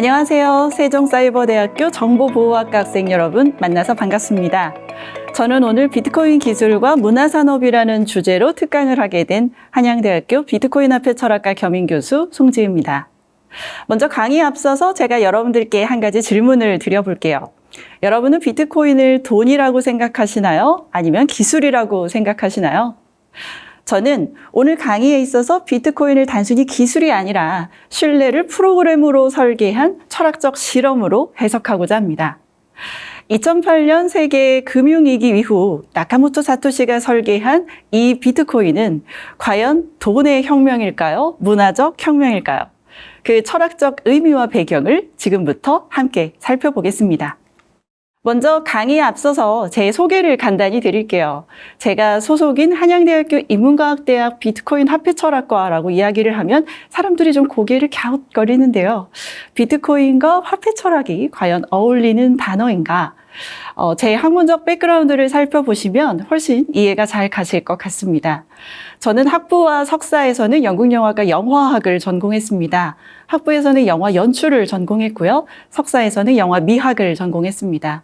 안녕하세요. 세종사이버대학교 정보보호학과 학생 여러분 만나서 반갑습니다. 저는 오늘 비트코인 기술과 문화산업이라는 주제로 특강을 하게 된 한양대학교 비트코인 화폐 철학과 겸임교수 송지은입니다. 먼저 강의에 앞서서 제가 여러분들께 한 가지 질문을 드려볼게요. 여러분은 비트코인을 돈이라고 생각하시나요? 아니면 기술이라고 생각하시나요? 저는 오늘 강의에 있어서 비트코인을 단순히 기술이 아니라 신뢰를 프로그램으로 설계한 철학적 실험으로 해석하고자 합니다. 2008년 세계 금융위기 이후 나카모토 사토시가 설계한 이 비트코인은 과연 돈의 혁명일까요? 문화적 혁명일까요? 그 철학적 의미와 배경을 지금부터 함께 살펴보겠습니다. 먼저 강의에 앞서서 제 소개를 간단히 드릴게요. 제가 소속인 한양대학교 인문과학대학 비트코인 화폐철학과라고 이야기를 하면 사람들이 좀 고개를 갸웃거리는데요. 비트코인과 화폐철학이 과연 어울리는 단어인가? 제 학문적 백그라운드를 살펴보시면 훨씬 이해가 잘 가실 것 같습니다. 저는 학부와 석사에서는 영국영화과 영화학을 전공했습니다. 학부에서는 영화 연출을 전공했고요. 석사에서는 영화 미학을 전공했습니다.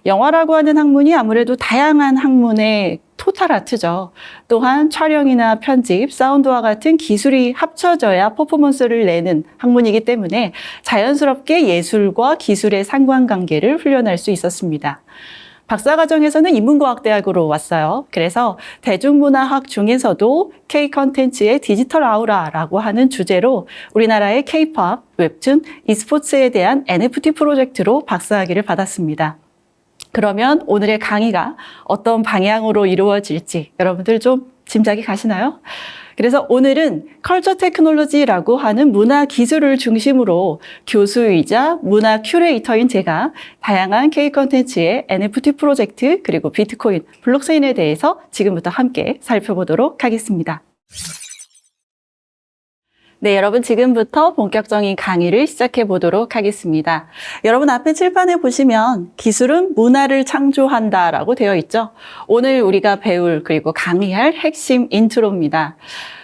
영화라고 하는 학문이 아무래도 다양한 학문의 토탈 아트죠. 또한 촬영이나 편집, 사운드와 같은 기술이 합쳐져야 퍼포먼스를 내는 학문이기 때문에 자연스럽게 예술과 기술의 상관관계를 훈련할 수 있었습니다. 박사과정에서는 인문과학대학으로 왔어요. 그래서 대중문화학 중에서도 K-컨텐츠의 디지털 아우라라고 하는 주제로 우리나라의 K-팝, 웹툰, e스포츠에 대한 NFT 프로젝트로 박사학위를 받았습니다. 그러면 오늘의 강의가 어떤 방향으로 이루어질지 여러분들 좀 짐작이 가시나요? 그래서 오늘은 컬처 테크놀로지라고 하는 문화 기술을 중심으로 교수이자 문화 큐레이터인 제가 다양한 K-컨텐츠의 NFT 프로젝트 그리고 비트코인, 블록체인에 대해서 지금부터 함께 살펴보도록 하겠습니다. 네, 여러분 지금부터 본격적인 강의를 시작해 보도록 하겠습니다. 여러분 앞에 칠판에 보시면 기술은 문화를 창조한다라고 되어 있죠. 오늘 우리가 배울 그리고 강의할 핵심 인트로입니다.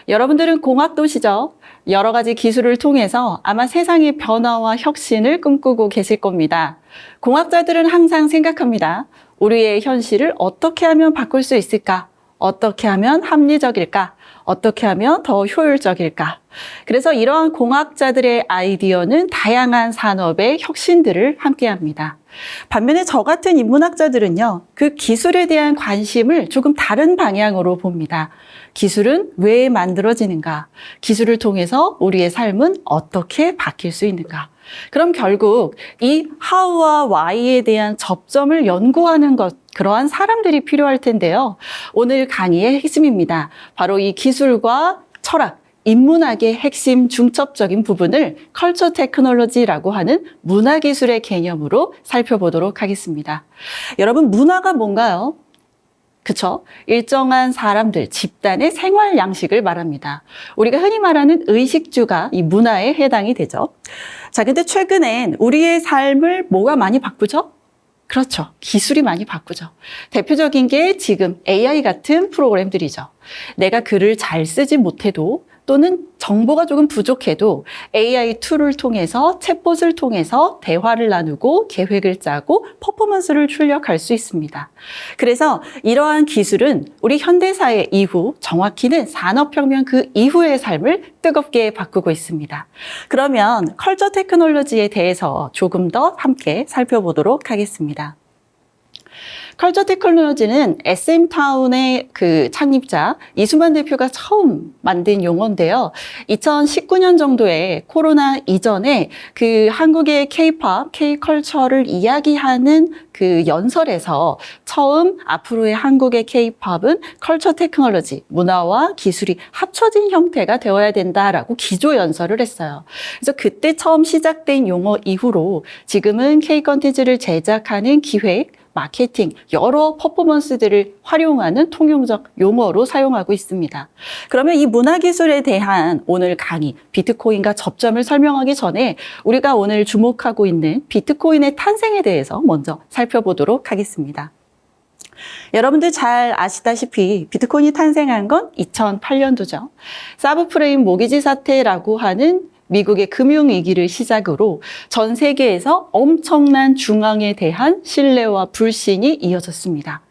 여러분들은 공학도시죠. 여러 가지 기술을 통해서 아마 세상의 변화와 혁신을 꿈꾸고 계실 겁니다. 공학자들은 항상 생각합니다. 우리의 현실을 어떻게 하면 바꿀 수 있을까? 어떻게 하면 합리적일까? 어떻게 하면 더 효율적일까? 그래서 이러한 공학자들의 아이디어는 다양한 산업의 혁신들을 함께합니다. 반면에 저 같은 인문학자들은요, 그 기술에 대한 관심을 조금 다른 방향으로 봅니다. 기술은 왜 만들어지는가? 기술을 통해서 우리의 삶은 어떻게 바뀔 수 있는가? 그럼 결국 이 how와 why에 대한 접점을 연구하는 것, 그러한 사람들이 필요할 텐데요. 오늘 강의의 핵심입니다. 바로 이 기술과 철학, 인문학의 핵심 중첩적인 부분을 컬처 테크놀로지라고 하는 문화기술의 개념으로 살펴보도록 하겠습니다. 여러분, 문화가 뭔가요? 그쵸? 일정한 사람들, 집단의 생활 양식을 말합니다. 우리가 흔히 말하는 의식주가 이 문화에 해당이 되죠. 자, 근데 최근엔 우리의 삶을 뭐가 많이 바꾸죠? 그렇죠. 기술이 많이 바꾸죠. 대표적인 게 지금 AI 같은 프로그램들이죠. 내가 글을 잘 쓰지 못해도 또는 정보가 조금 부족해도 AI 툴을 통해서 챗봇을 통해서 대화를 나누고 계획을 짜고 퍼포먼스를 출력할 수 있습니다. 그래서 이러한 기술은 우리 현대사회 이후 정확히는 산업혁명 그 이후의 삶을 뜨겁게 바꾸고 있습니다. 그러면 컬처 테크놀로지에 대해서 조금 더 함께 살펴보도록 하겠습니다. 컬처 테크놀로지는 SM타운의 그 창립자 이수만 대표가 처음 만든 용어인데요. 2019년 정도에 코로나 이전에 그 한국의 K-팝, K-컬처를 이야기하는 그 연설에서 처음 앞으로의 한국의 K-팝은 컬처 테크놀로지, 문화와 기술이 합쳐진 형태가 되어야 된다라고 기조 연설을 했어요. 그래서 그때 처음 시작된 용어 이후로 지금은 K-컨텐츠를 제작하는 기획, 마케팅, 여러 퍼포먼스들을 활용하는 통용적 용어로 사용하고 있습니다. 그러면 이 문화기술에 대한 오늘 강의, 비트코인과 접점을 설명하기 전에 우리가 오늘 주목하고 있는 비트코인의 탄생에 대해서 먼저 살펴보도록 하겠습니다. 여러분들 잘 아시다시피 비트코인이 탄생한 건 2008년도죠. 사브프레임 모기지 사태라고 하는 미국의 금융위기를 시작으로 전 세계에서 엄청난 중앙에 대한 신뢰와 불신이 이어졌습니다.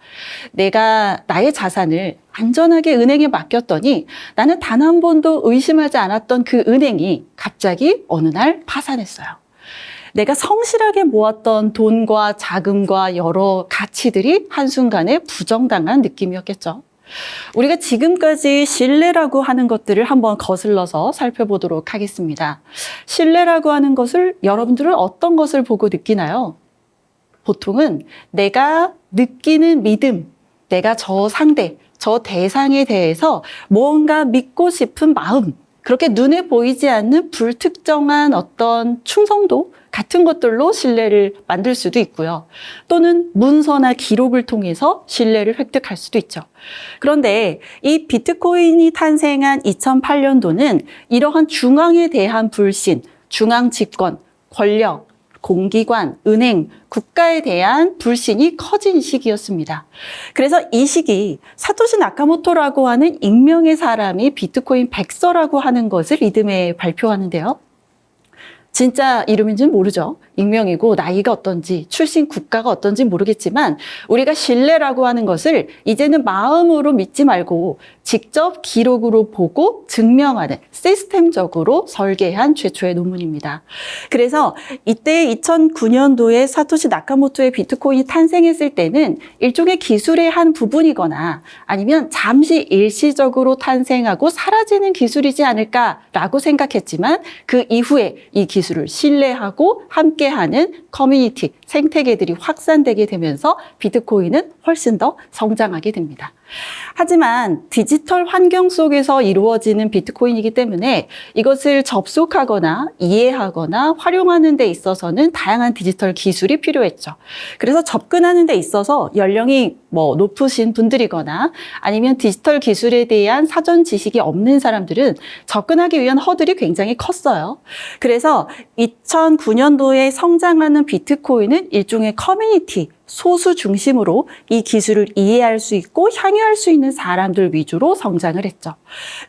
내가 나의 자산을 안전하게 은행에 맡겼더니 나는 단 한 번도 의심하지 않았던 그 은행이 갑자기 어느 날 파산했어요. 내가 성실하게 모았던 돈과 자금과 여러 가치들이 한순간에 부정당한 느낌이었겠죠. 우리가 지금까지 신뢰라고 하는 것들을 한번 거슬러서 살펴보도록 하겠습니다. 신뢰라고 하는 것을 여러분들은 어떤 것을 보고 느끼나요? 보통은 내가 느끼는 믿음, 내가 저 상대, 저 대상에 대해서 뭔가 믿고 싶은 마음, 그렇게 눈에 보이지 않는 불특정한 어떤 충성도 같은 것들로 신뢰를 만들 수도 있고요. 또는 문서나 기록을 통해서 신뢰를 획득할 수도 있죠. 그런데 이 비트코인이 탄생한 2008년도는 이러한 중앙에 대한 불신, 중앙 집권, 권력, 공기관, 은행, 국가에 대한 불신이 커진 시기였습니다. 그래서 이 시기 사토시 나카모토라고 하는 익명의 사람이 비트코인 백서라고 하는 것을 리듬에 발표하는데요. 진짜 이름인지는 모르죠. 익명이고 나이가 어떤지 출신 국가가 어떤지 모르겠지만 우리가 신뢰라고 하는 것을 이제는 마음으로 믿지 말고 직접 기록으로 보고 증명하는 시스템적으로 설계한 최초의 논문입니다. 그래서 이때 2009년도에 사토시 나카모토의 비트코인이 탄생했을 때는 일종의 기술의 한 부분이거나 아니면 잠시 일시적으로 탄생하고 사라지는 기술이지 않을까라고 생각했지만 그 이후에 이 기술을 신뢰하고 함께하는 커뮤니티, 생태계들이 확산되게 되면서 비트코인은 훨씬 더 성장하게 됩니다. 하지만 디지털 환경 속에서 이루어지는 비트코인이기 때문에 이것을 접속하거나 이해하거나 활용하는 데 있어서는 다양한 디지털 기술이 필요했죠. 그래서 접근하는 데 있어서 연령이 높으신 분들이거나 아니면 디지털 기술에 대한 사전 지식이 없는 사람들은 접근하기 위한 허들이 굉장히 컸어요. 그래서 2009년도에 성장하는 비트코인은 일종의 커뮤니티, 소수 중심으로 이 기술을 이해할 수 있고 향유할 수 있는 사람들 위주로 성장을 했죠.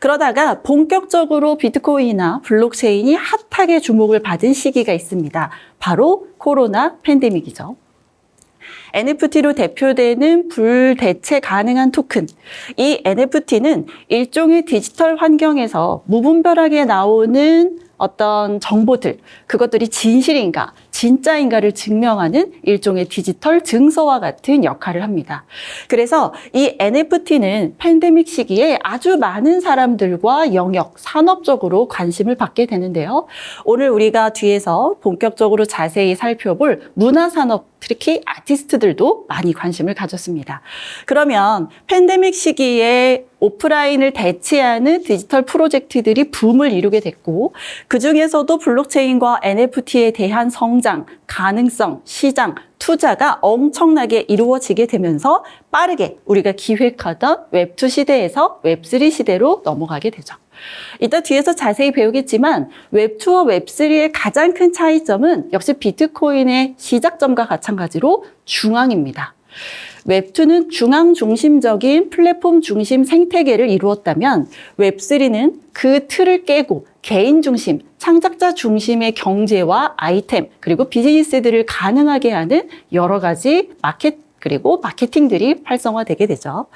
그러다가 본격적으로 비트코인이나 블록체인이 핫하게 주목을 받은 시기가 있습니다. 바로 코로나 팬데믹이죠. NFT로 대표되는 불대체 가능한 토큰. 이 NFT는 일종의 디지털 환경에서 무분별하게 나오는 어떤 정보들, 그것들이 진실인가, 진짜인가를 증명하는 일종의 디지털 증서와 같은 역할을 합니다. 그래서 이 NFT는 팬데믹 시기에 아주 많은 사람들과 영역, 산업적으로 관심을 받게 되는데요. 오늘 우리가 뒤에서 본격적으로 자세히 살펴볼 문화산업, 특히 아티스트들도 많이 관심을 가졌습니다. 그러면 팬데믹 시기에 오프라인을 대체하는 디지털 프로젝트들이 붐을 이루게 됐고 그중에서도 블록체인과 NFT에 대한 성장, 가능성, 시장, 투자가 엄청나게 이루어지게 되면서 빠르게 우리가 기획하던 웹2 시대에서 웹3 시대로 넘어가게 되죠. 이따 뒤에서 자세히 배우겠지만 웹2와 웹3의 가장 큰 차이점은 역시 비트코인의 시작점과 마찬가지로 중앙입니다. 웹2는 중앙 중심적인 플랫폼 중심 생태계를 이루었다면 웹3는 그 틀을 깨고 개인 중심, 창작자 중심의 경제와 아이템, 그리고 비즈니스들을 가능하게 하는 여러 가지 그리고 마케팅들이 활성화되게 되죠.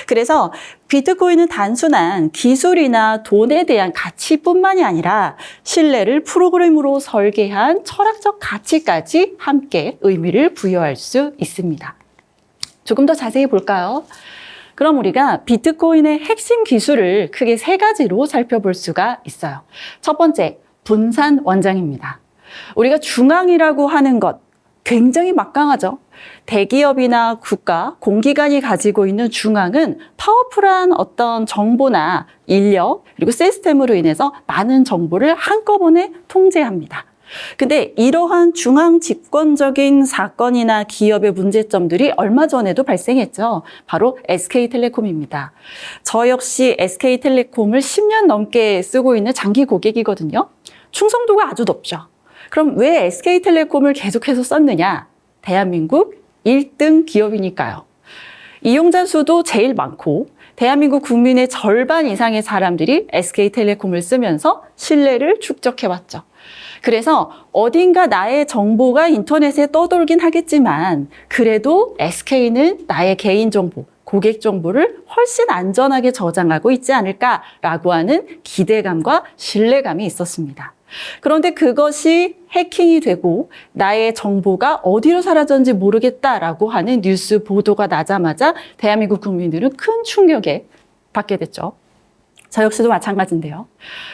그래서 비트코인은 단순한 기술이나 돈에 대한 가치뿐만이 아니라 신뢰를 프로그램으로 설계한 철학적 가치까지 함께 의미를 부여할 수 있습니다. 조금 더 자세히 볼까요? 그럼 우리가 비트코인의 핵심 기술을 크게 세 가지로 살펴볼 수가 있어요. 첫 번째, 분산 원장입니다. 우리가 중앙이라고 하는 것 굉장히 막강하죠. 대기업이나 국가, 공기관이 가지고 있는 중앙은 파워풀한 어떤 정보나 인력, 그리고 시스템으로 인해서 많은 정보를 한꺼번에 통제합니다. 근데 이러한 중앙 집권적인 사건이나 기업의 문제점들이 얼마 전에도 발생했죠. 바로 SK텔레콤입니다. 저 역시 SK텔레콤을 10년 넘게 쓰고 있는 장기 고객이거든요. 충성도가 아주 높죠. 그럼 왜 SK텔레콤을 계속해서 썼느냐? 대한민국 1등 기업이니까요. 이용자 수도 제일 많고 대한민국 국민의 절반 이상의 사람들이 SK텔레콤을 쓰면서 신뢰를 축적해왔죠. 그래서 어딘가 나의 정보가 인터넷에 떠돌긴 하겠지만 그래도 SK는 나의 개인정보, 고객 정보를 훨씬 안전하게 저장하고 있지 않을까라고 하는 기대감과 신뢰감이 있었습니다. 그런데 그것이 해킹이 되고 나의 정보가 어디로 사라졌는지 모르겠다라고 하는 뉴스 보도가 나자마자 대한민국 국민들은 큰 충격에 받게 됐죠. 저 역시도 마찬가지인데요.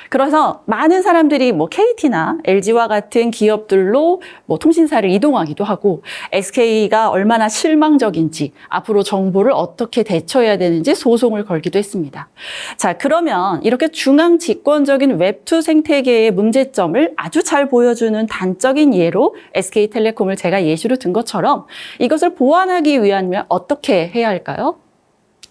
그래서 많은 사람들이 KT나 LG와 같은 기업들로 통신사를 이동하기도 하고 SK가 얼마나 실망적인지 앞으로 정보를 어떻게 대처해야 되는지 소송을 걸기도 했습니다. 자, 그러면 이렇게 중앙 집권적인 웹2 생태계의 문제점을 아주 잘 보여주는 단적인 예로 SK텔레콤을 제가 예시로 든 것처럼 이것을 보완하기 위하면 어떻게 해야 할까요?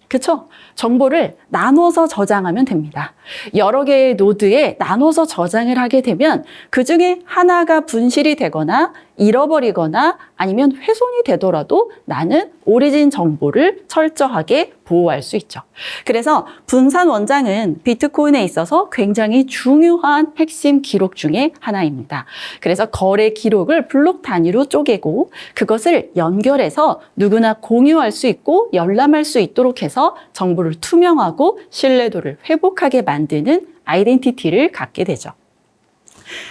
그렇죠? 정보를 나눠서 저장하면 됩니다. 여러 개의 노드에 나눠서 저장을 하게 되면 그중에 하나가 분실이 되거나 잃어버리거나 아니면 훼손이 되더라도 나는 오리진 정보를 철저하게 보호할 수 있죠. 그래서 분산 원장은 비트코인에 있어서 굉장히 중요한 핵심 기록 중에 하나입니다. 그래서 거래 기록을 블록 단위로 쪼개고 그것을 연결해서 누구나 공유할 수 있고 열람할 수 있도록 해서 정보를 투명하고 신뢰도를 회복하게 만드는 아이덴티티를 갖게 되죠.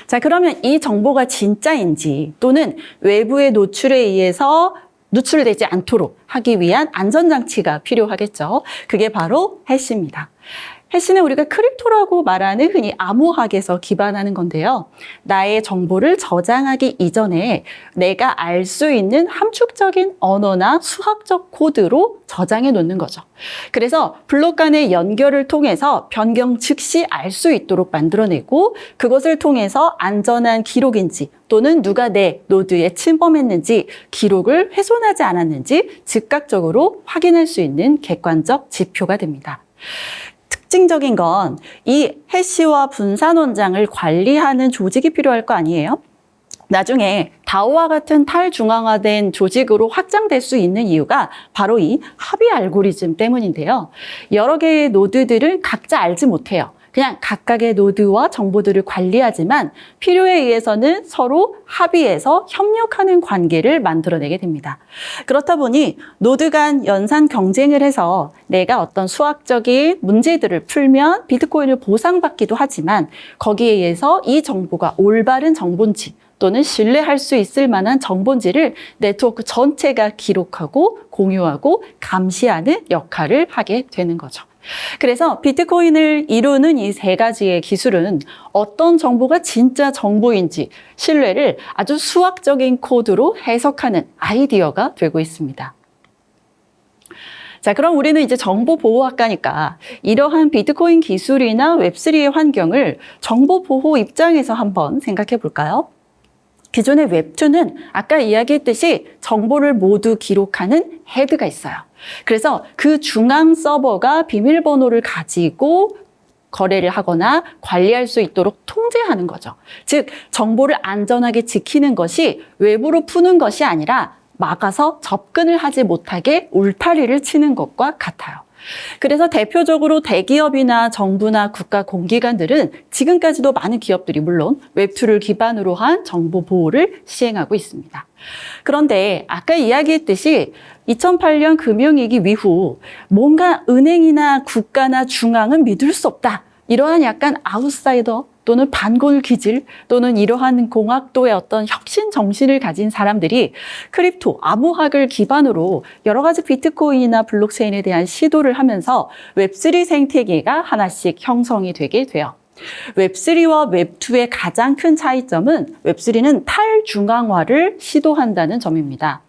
자, 그러면 이 정보가 진짜인지 또는 외부의 노출에 의해서 누출되지 않도록 하기 위한 안전장치가 필요하겠죠. 그게 바로 해시입니다. 해시는 우리가 크립토라고 말하는 흔히 암호학에서 기반하는 건데요. 나의 정보를 저장하기 이전에 내가 알 수 있는 함축적인 언어나 수학적 코드로 저장해 놓는 거죠. 그래서 블록 간의 연결을 통해서 변경 즉시 알 수 있도록 만들어내고 그것을 통해서 안전한 기록인지 또는 누가 내 노드에 침범했는지 기록을 훼손하지 않았는지 즉각적으로 확인할 수 있는 객관적 지표가 됩니다. 특징적인 건 이 해시와 분산 원장을 관리하는 조직이 필요할 거 아니에요? 나중에 다오와 같은 탈중앙화된 조직으로 확장될 수 있는 이유가 바로 이 합의 알고리즘 때문인데요. 여러 개의 노드들은 각자 알지 못해요. 그냥 각각의 노드와 정보들을 관리하지만 필요에 의해서는 서로 합의해서 협력하는 관계를 만들어내게 됩니다. 그렇다 보니 노드 간 연산 경쟁을 해서 내가 어떤 수학적인 문제들을 풀면 비트코인을 보상받기도 하지만 거기에 의해서 이 정보가 올바른 정보인지 또는 신뢰할 수 있을 만한 정보인지를 네트워크 전체가 기록하고 공유하고 감시하는 역할을 하게 되는 거죠. 그래서 비트코인을 이루는 이 세 가지의 기술은 어떤 정보가 진짜 정보인지 신뢰를 아주 수학적인 코드로 해석하는 아이디어가 되고 있습니다. 자, 그럼 우리는 이제 정보보호학과니까 이러한 비트코인 기술이나 웹3의 환경을 정보보호 입장에서 한번 생각해 볼까요? 기존의 웹2는 아까 이야기했듯이 정보를 모두 기록하는 헤드가 있어요. 그래서 그 중앙 서버가 비밀번호를 가지고 거래를 하거나 관리할 수 있도록 통제하는 거죠. 즉, 정보를 안전하게 지키는 것이 외부로 푸는 것이 아니라 막아서 접근을 하지 못하게 울타리를 치는 것과 같아요. 그래서 대표적으로 대기업이나 정부나 국가 공기관들은 지금까지도 많은 기업들이 물론 웹2를 기반으로 한 정보 보호를 시행하고 있습니다. 그런데 아까 이야기했듯이 2008년 금융위기 이후 뭔가 은행이나 국가나 중앙은 믿을 수 없다. 이러한 약간 아웃사이더 또는 반골 기질 또는 이러한 공학도의 어떤 혁신 정신을 가진 사람들이 크립토, 암호학을 기반으로 여러 가지 비트코인이나 블록체인에 대한 시도를 하면서 웹3 생태계가 하나씩 형성이 되게 돼요. 웹3와 웹2의 가장 큰 차이점은 웹3는 탈중앙화를 시도한다는 점입니다.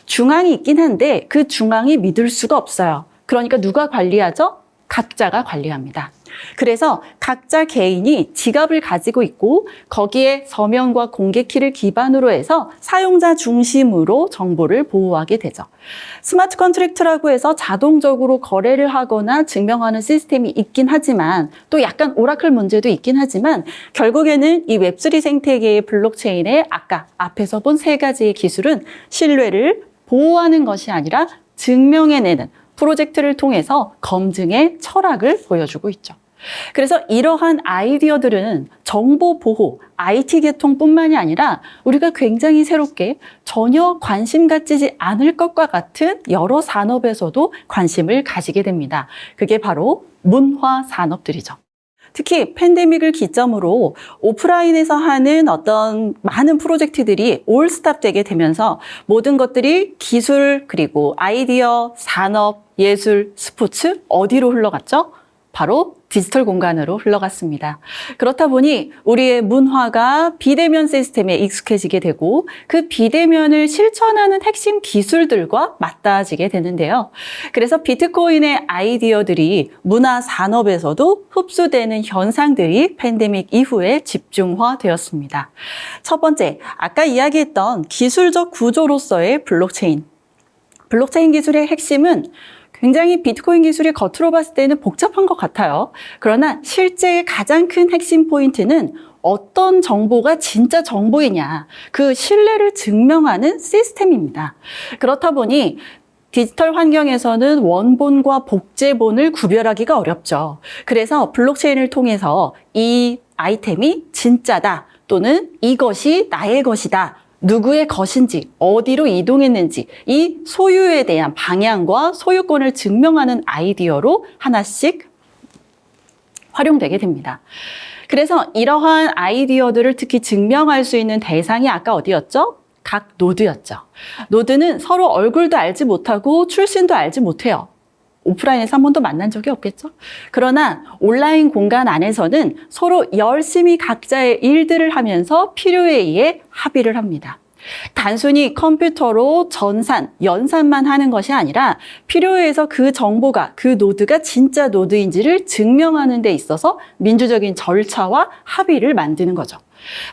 중앙이 있긴 한데 그 중앙이 믿을 수가 없어요. 그러니까 누가 관리하죠? 각자가 관리합니다. 그래서 각자 개인이 지갑을 가지고 있고 거기에 서명과 공개키를 기반으로 해서 사용자 중심으로 정보를 보호하게 되죠. 스마트 컨트랙트라고 해서 자동적으로 거래를 하거나 증명하는 시스템이 있긴 하지만 또 약간 오라클 문제도 있긴 하지만 결국에는 이 웹3 생태계의 블록체인의 아까 앞에서 본 세 가지의 기술은 신뢰를 보호하는 것이 아니라 증명해내는 프로젝트를 통해서 검증의 철학을 보여주고 있죠. 그래서 이러한 아이디어들은 정보 보호, IT 계통뿐만이 아니라 우리가 굉장히 새롭게 전혀 관심 갖지 않을 것과 같은 여러 산업에서도 관심을 가지게 됩니다. 그게 바로 문화 산업들이죠. 특히 팬데믹을 기점으로 오프라인에서 하는 어떤 많은 프로젝트들이 올스탑 되게 되면서 모든 것들이 기술, 그리고 아이디어, 산업, 예술, 스포츠 어디로 흘러갔죠? 바로 디지털 공간으로 흘러갔습니다. 그렇다 보니 우리의 문화가 비대면 시스템에 익숙해지게 되고 그 비대면을 실천하는 핵심 기술들과 맞닿아지게 되는데요. 그래서 비트코인의 아이디어들이 문화 산업에서도 흡수되는 현상들이 팬데믹 이후에 집중화되었습니다. 첫 번째, 아까 이야기했던 기술적 구조로서의 블록체인. 블록체인 기술의 핵심은 굉장히 비트코인 기술이 겉으로 봤을 때는 복잡한 것 같아요. 그러나 실제 가장 큰 핵심 포인트는 어떤 정보가 진짜 정보이냐, 그 신뢰를 증명하는 시스템입니다. 그렇다 보니 디지털 환경에서는 원본과 복제본을 구별하기가 어렵죠. 그래서 블록체인을 통해서 이 아이템이 진짜다 또는 이것이 나의 것이다, 누구의 것인지, 어디로 이동했는지 이 소유에 대한 방향과 소유권을 증명하는 아이디어로 하나씩 활용되게 됩니다. 그래서 이러한 아이디어들을 특히 증명할 수 있는 대상이 아까 어디였죠? 각 노드였죠. 노드는 서로 얼굴도 알지 못하고 출신도 알지 못해요. 오프라인에서 한 번도 만난 적이 없겠죠? 그러나 온라인 공간 안에서는 서로 열심히 각자의 일들을 하면서 필요에 의해 합의를 합니다. 단순히 컴퓨터로 전산, 연산만 하는 것이 아니라 필요에 의해서 그 정보가, 그 노드가 진짜 노드인지를 증명하는 데 있어서 민주적인 절차와 합의를 만드는 거죠.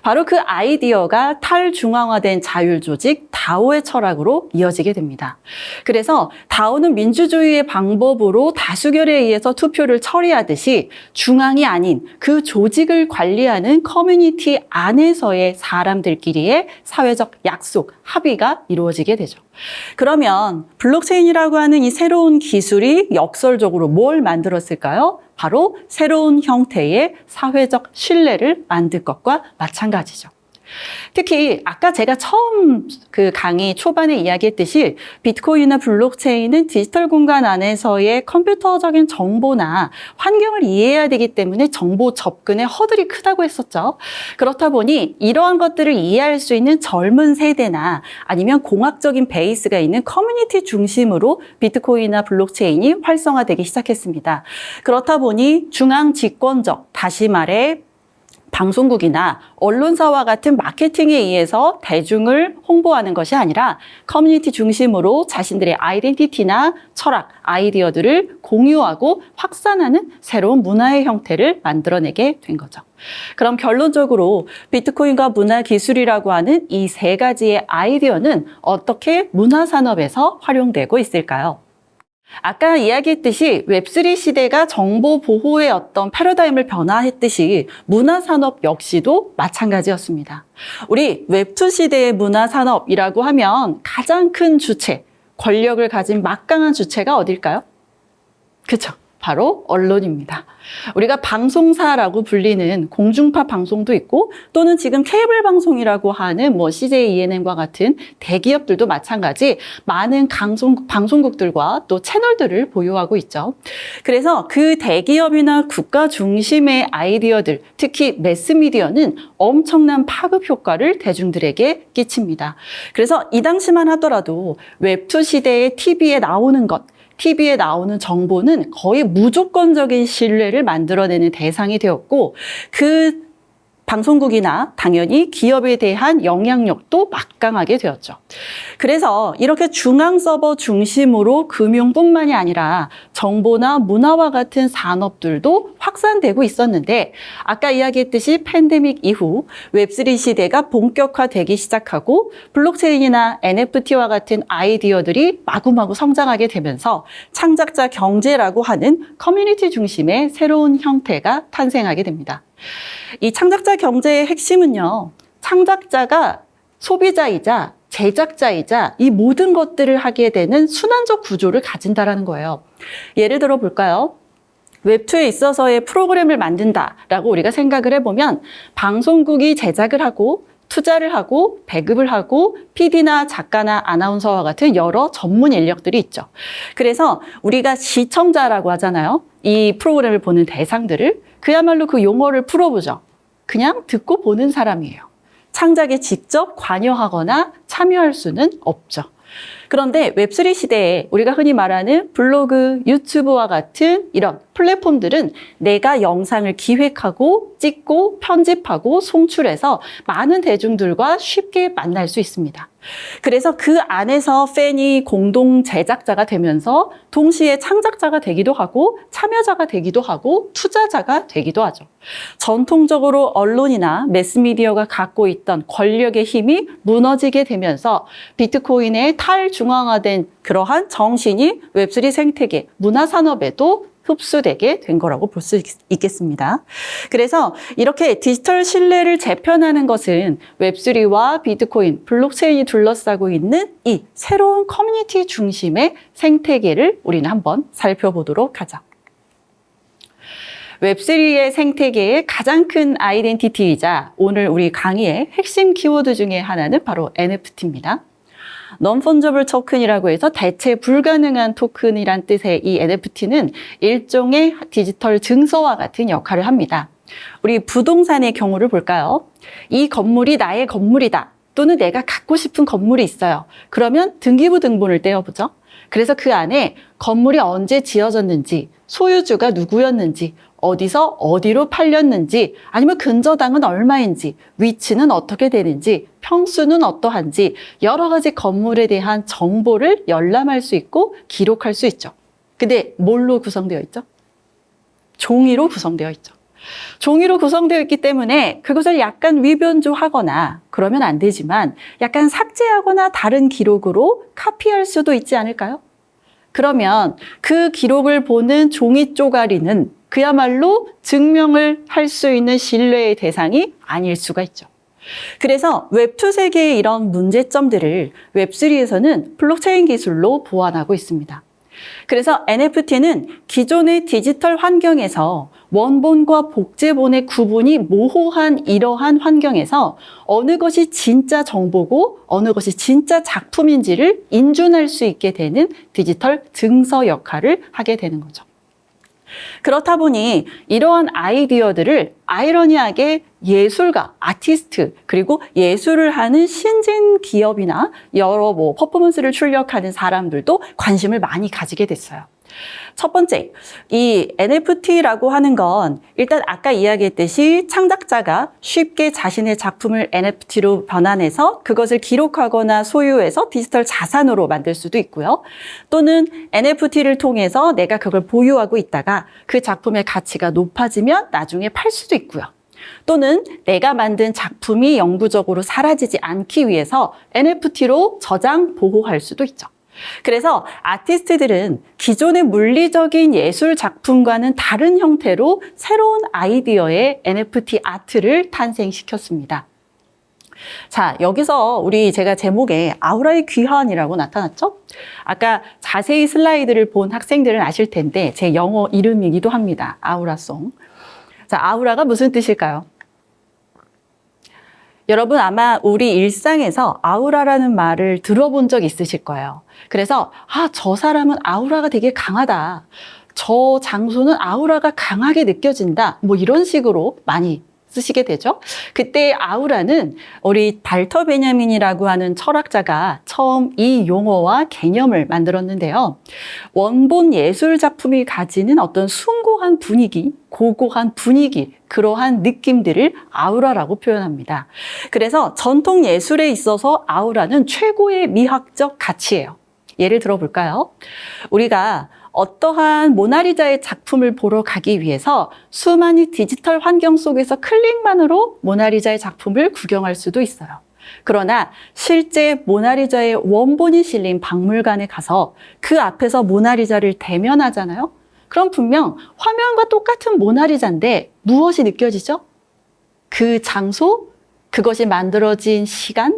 바로 그 아이디어가 탈중앙화된 자율조직 다오의 철학으로 이어지게 됩니다. 그래서 다오는 민주주의의 방법으로 다수결에 의해서 투표를 처리하듯이 중앙이 아닌 그 조직을 관리하는 커뮤니티 안에서의 사람들끼리의 사회적 약속, 합의가 이루어지게 되죠. 그러면 블록체인이라고 하는 이 새로운 기술이 역설적으로 뭘 만들었을까요? 바로 새로운 형태의 사회적 신뢰를 만들 것과 마찬가지죠. 특히 아까 제가 처음 그 강의 초반에 이야기했듯이 비트코인이나 블록체인은 디지털 공간 안에서의 컴퓨터적인 정보나 환경을 이해해야 되기 때문에 정보 접근의 허들이 크다고 했었죠. 그렇다 보니 이러한 것들을 이해할 수 있는 젊은 세대나 아니면 공학적인 베이스가 있는 커뮤니티 중심으로 비트코인이나 블록체인이 활성화되기 시작했습니다. 그렇다 보니 중앙 집권적, 다시 말해 방송국이나 언론사와 같은 마케팅에 의해서 대중을 홍보하는 것이 아니라 커뮤니티 중심으로 자신들의 아이덴티티나 철학, 아이디어들을 공유하고 확산하는 새로운 문화의 형태를 만들어내게 된 거죠. 그럼 결론적으로 비트코인과 문화기술이라고 하는 이 세 가지의 아이디어는 어떻게 문화산업에서 활용되고 있을까요? 아까 이야기했듯이 웹3 시대가 정보 보호의 어떤 패러다임을 변화했듯이 문화산업 역시도 마찬가지였습니다. 우리 웹2 시대의 문화산업이라고 하면 가장 큰 주체, 권력을 가진 막강한 주체가 어딜까요? 그쵸? 바로 언론입니다. 우리가 방송사라고 불리는 공중파 방송도 있고 또는 지금 케이블 방송이라고 하는 CJ ENM과 같은 대기업들도 마찬가지 많은 방송국들과 또 채널들을 보유하고 있죠. 그래서 그 대기업이나 국가 중심의 아이디어들, 특히 매스미디어는 엄청난 파급 효과를 대중들에게 끼칩니다. 그래서 이 당시만 하더라도 웹2 시대의 TV에 나오는 것, TV에 나오는 정보는 거의 무조건적인 신뢰를 만들어내는 대상이 되었고 그 방송국이나 당연히 기업에 대한 영향력도 막강하게 되었죠. 그래서 이렇게 중앙 서버 중심으로 금융뿐만이 아니라 정보나 문화와 같은 산업들도 확산되고 있었는데 아까 이야기했듯이 팬데믹 이후 웹3 시대가 본격화되기 시작하고 블록체인이나 NFT와 같은 아이디어들이 마구마구 성장하게 되면서 창작자 경제라고 하는 커뮤니티 중심의 새로운 형태가 탄생하게 됩니다. 이 창작자 경제의 핵심은요, 창작자가 소비자이자 제작자이자 이 모든 것들을 하게 되는 순환적 구조를 가진다라는 거예요. 예를 들어 볼까요? 웹2에 있어서의 프로그램을 만든다라고 우리가 생각을 해보면 방송국이 제작을 하고 투자를 하고 배급을 하고 PD나 작가나 아나운서와 같은 여러 전문 인력들이 있죠. 그래서 우리가 시청자라고 하잖아요. 이 프로그램을 보는 대상들을 그야말로 그 용어를 풀어보죠. 그냥 듣고 보는 사람이에요. 창작에 직접 관여하거나 참여할 수는 없죠. 그런데 웹3 시대에 우리가 흔히 말하는 블로그, 유튜브와 같은 이런 플랫폼들은 내가 영상을 기획하고 찍고 편집하고 송출해서 많은 대중들과 쉽게 만날 수 있습니다. 그래서 그 안에서 팬이 공동 제작자가 되면서 동시에 창작자가 되기도 하고 참여자가 되기도 하고 투자자가 되기도 하죠. 전통적으로 언론이나 매스미디어가 갖고 있던 권력의 힘이 무너지게 되면서 비트코인의 탈중앙화된 그러한 정신이 웹3 생태계, 문화산업에도 흡수되게 된 거라고 볼 수 있겠습니다. 그래서 이렇게 디지털 신뢰를 재편하는 것은 웹3와 비트코인, 블록체인이 둘러싸고 있는 이 새로운 커뮤니티 중심의 생태계를 우리는 한번 살펴보도록 하죠. 웹3의 생태계의 가장 큰 아이덴티티이자 오늘 우리 강의의 핵심 키워드 중에 하나는 바로 NFT입니다. Non-fungible token이라고 해서 대체 불가능한 토큰이란 뜻의 이 NFT는 일종의 디지털 증서와 같은 역할을 합니다. 우리 부동산의 경우를 볼까요? 이 건물이 나의 건물이다. 또는 내가 갖고 싶은 건물이 있어요. 그러면 등기부 등본을 떼어보죠. 그래서 그 안에 건물이 언제 지어졌는지, 소유주가 누구였는지, 어디서 어디로 팔렸는지, 아니면 근저당은 얼마인지, 위치는 어떻게 되는지, 평수는 어떠한지 여러 가지 건물에 대한 정보를 열람할 수 있고 기록할 수 있죠. 근데 뭘로 구성되어 있죠? 종이로 구성되어 있죠. 종이로 구성되어 있기 때문에 그것을 약간 위변조하거나 그러면 안 되지만 약간 삭제하거나 다른 기록으로 카피할 수도 있지 않을까요? 그러면 그 기록을 보는 종이 쪼가리는 그야말로 증명을 할 수 있는 신뢰의 대상이 아닐 수가 있죠. 그래서 웹2 세계의 이런 문제점들을 웹3에서는 블록체인 기술로 보완하고 있습니다. 그래서 NFT는 기존의 디지털 환경에서 원본과 복제본의 구분이 모호한 이러한 환경에서 어느 것이 진짜 정보고 어느 것이 진짜 작품인지를 인준할 수 있게 되는 디지털 증서 역할을 하게 되는 거죠. 그렇다 보니 이러한 아이디어들을 아이러니하게 예술가, 아티스트, 그리고 예술을 하는 신진 기업이나 여러 퍼포먼스를 출력하는 사람들도 관심을 많이 가지게 됐어요. 첫 번째, 이 NFT라고 하는 건 일단 아까 이야기했듯이 창작자가 쉽게 자신의 작품을 NFT로 변환해서 그것을 기록하거나 소유해서 디지털 자산으로 만들 수도 있고요. 또는 NFT를 통해서 내가 그걸 보유하고 있다가 그 작품의 가치가 높아지면 나중에 팔 수도 있고요. 또는 내가 만든 작품이 영구적으로 사라지지 않기 위해서 NFT로 저장, 보호할 수도 있죠. 그래서 아티스트들은 기존의 물리적인 예술 작품과는 다른 형태로 새로운 아이디어의 NFT 아트를 탄생시켰습니다. 자, 여기서 제가 제목에 아우라의 귀환이라고 나타났죠? 아까 자세히 슬라이드를 본 학생들은 아실 텐데 제 영어 이름이기도 합니다. 아우라송. 자, 아우라가 무슨 뜻일까요? 여러분 아마 우리 일상에서 아우라라는 말을 들어본 적 있으실 거예요. 그래서 저 사람은 아우라가 되게 강하다. 저 장소는 아우라가 강하게 느껴진다. 이런 식으로 많이 쓰시게 되죠. 그때 아우라는 우리 발터 베냐민이라고 하는 철학자가 처음 이 용어와 개념을 만들었는데요. 원본 예술 작품이 가지는 어떤 숭고한 분위기, 고고한 분위기, 그러한 느낌들을 아우라라고 표현합니다. 그래서 전통 예술에 있어서 아우라는 최고의 미학적 가치예요. 예를 들어 볼까요? 우리가 어떠한 모나리자의 작품을 보러 가기 위해서 수많은 디지털 환경 속에서 클릭만으로 모나리자의 작품을 구경할 수도 있어요. 그러나 실제 모나리자의 원본이 실린 박물관에 가서 그 앞에서 모나리자를 대면하잖아요. 그럼 분명 화면과 똑같은 모나리자인데 무엇이 느껴지죠? 그 장소, 그것이 만들어진 시간,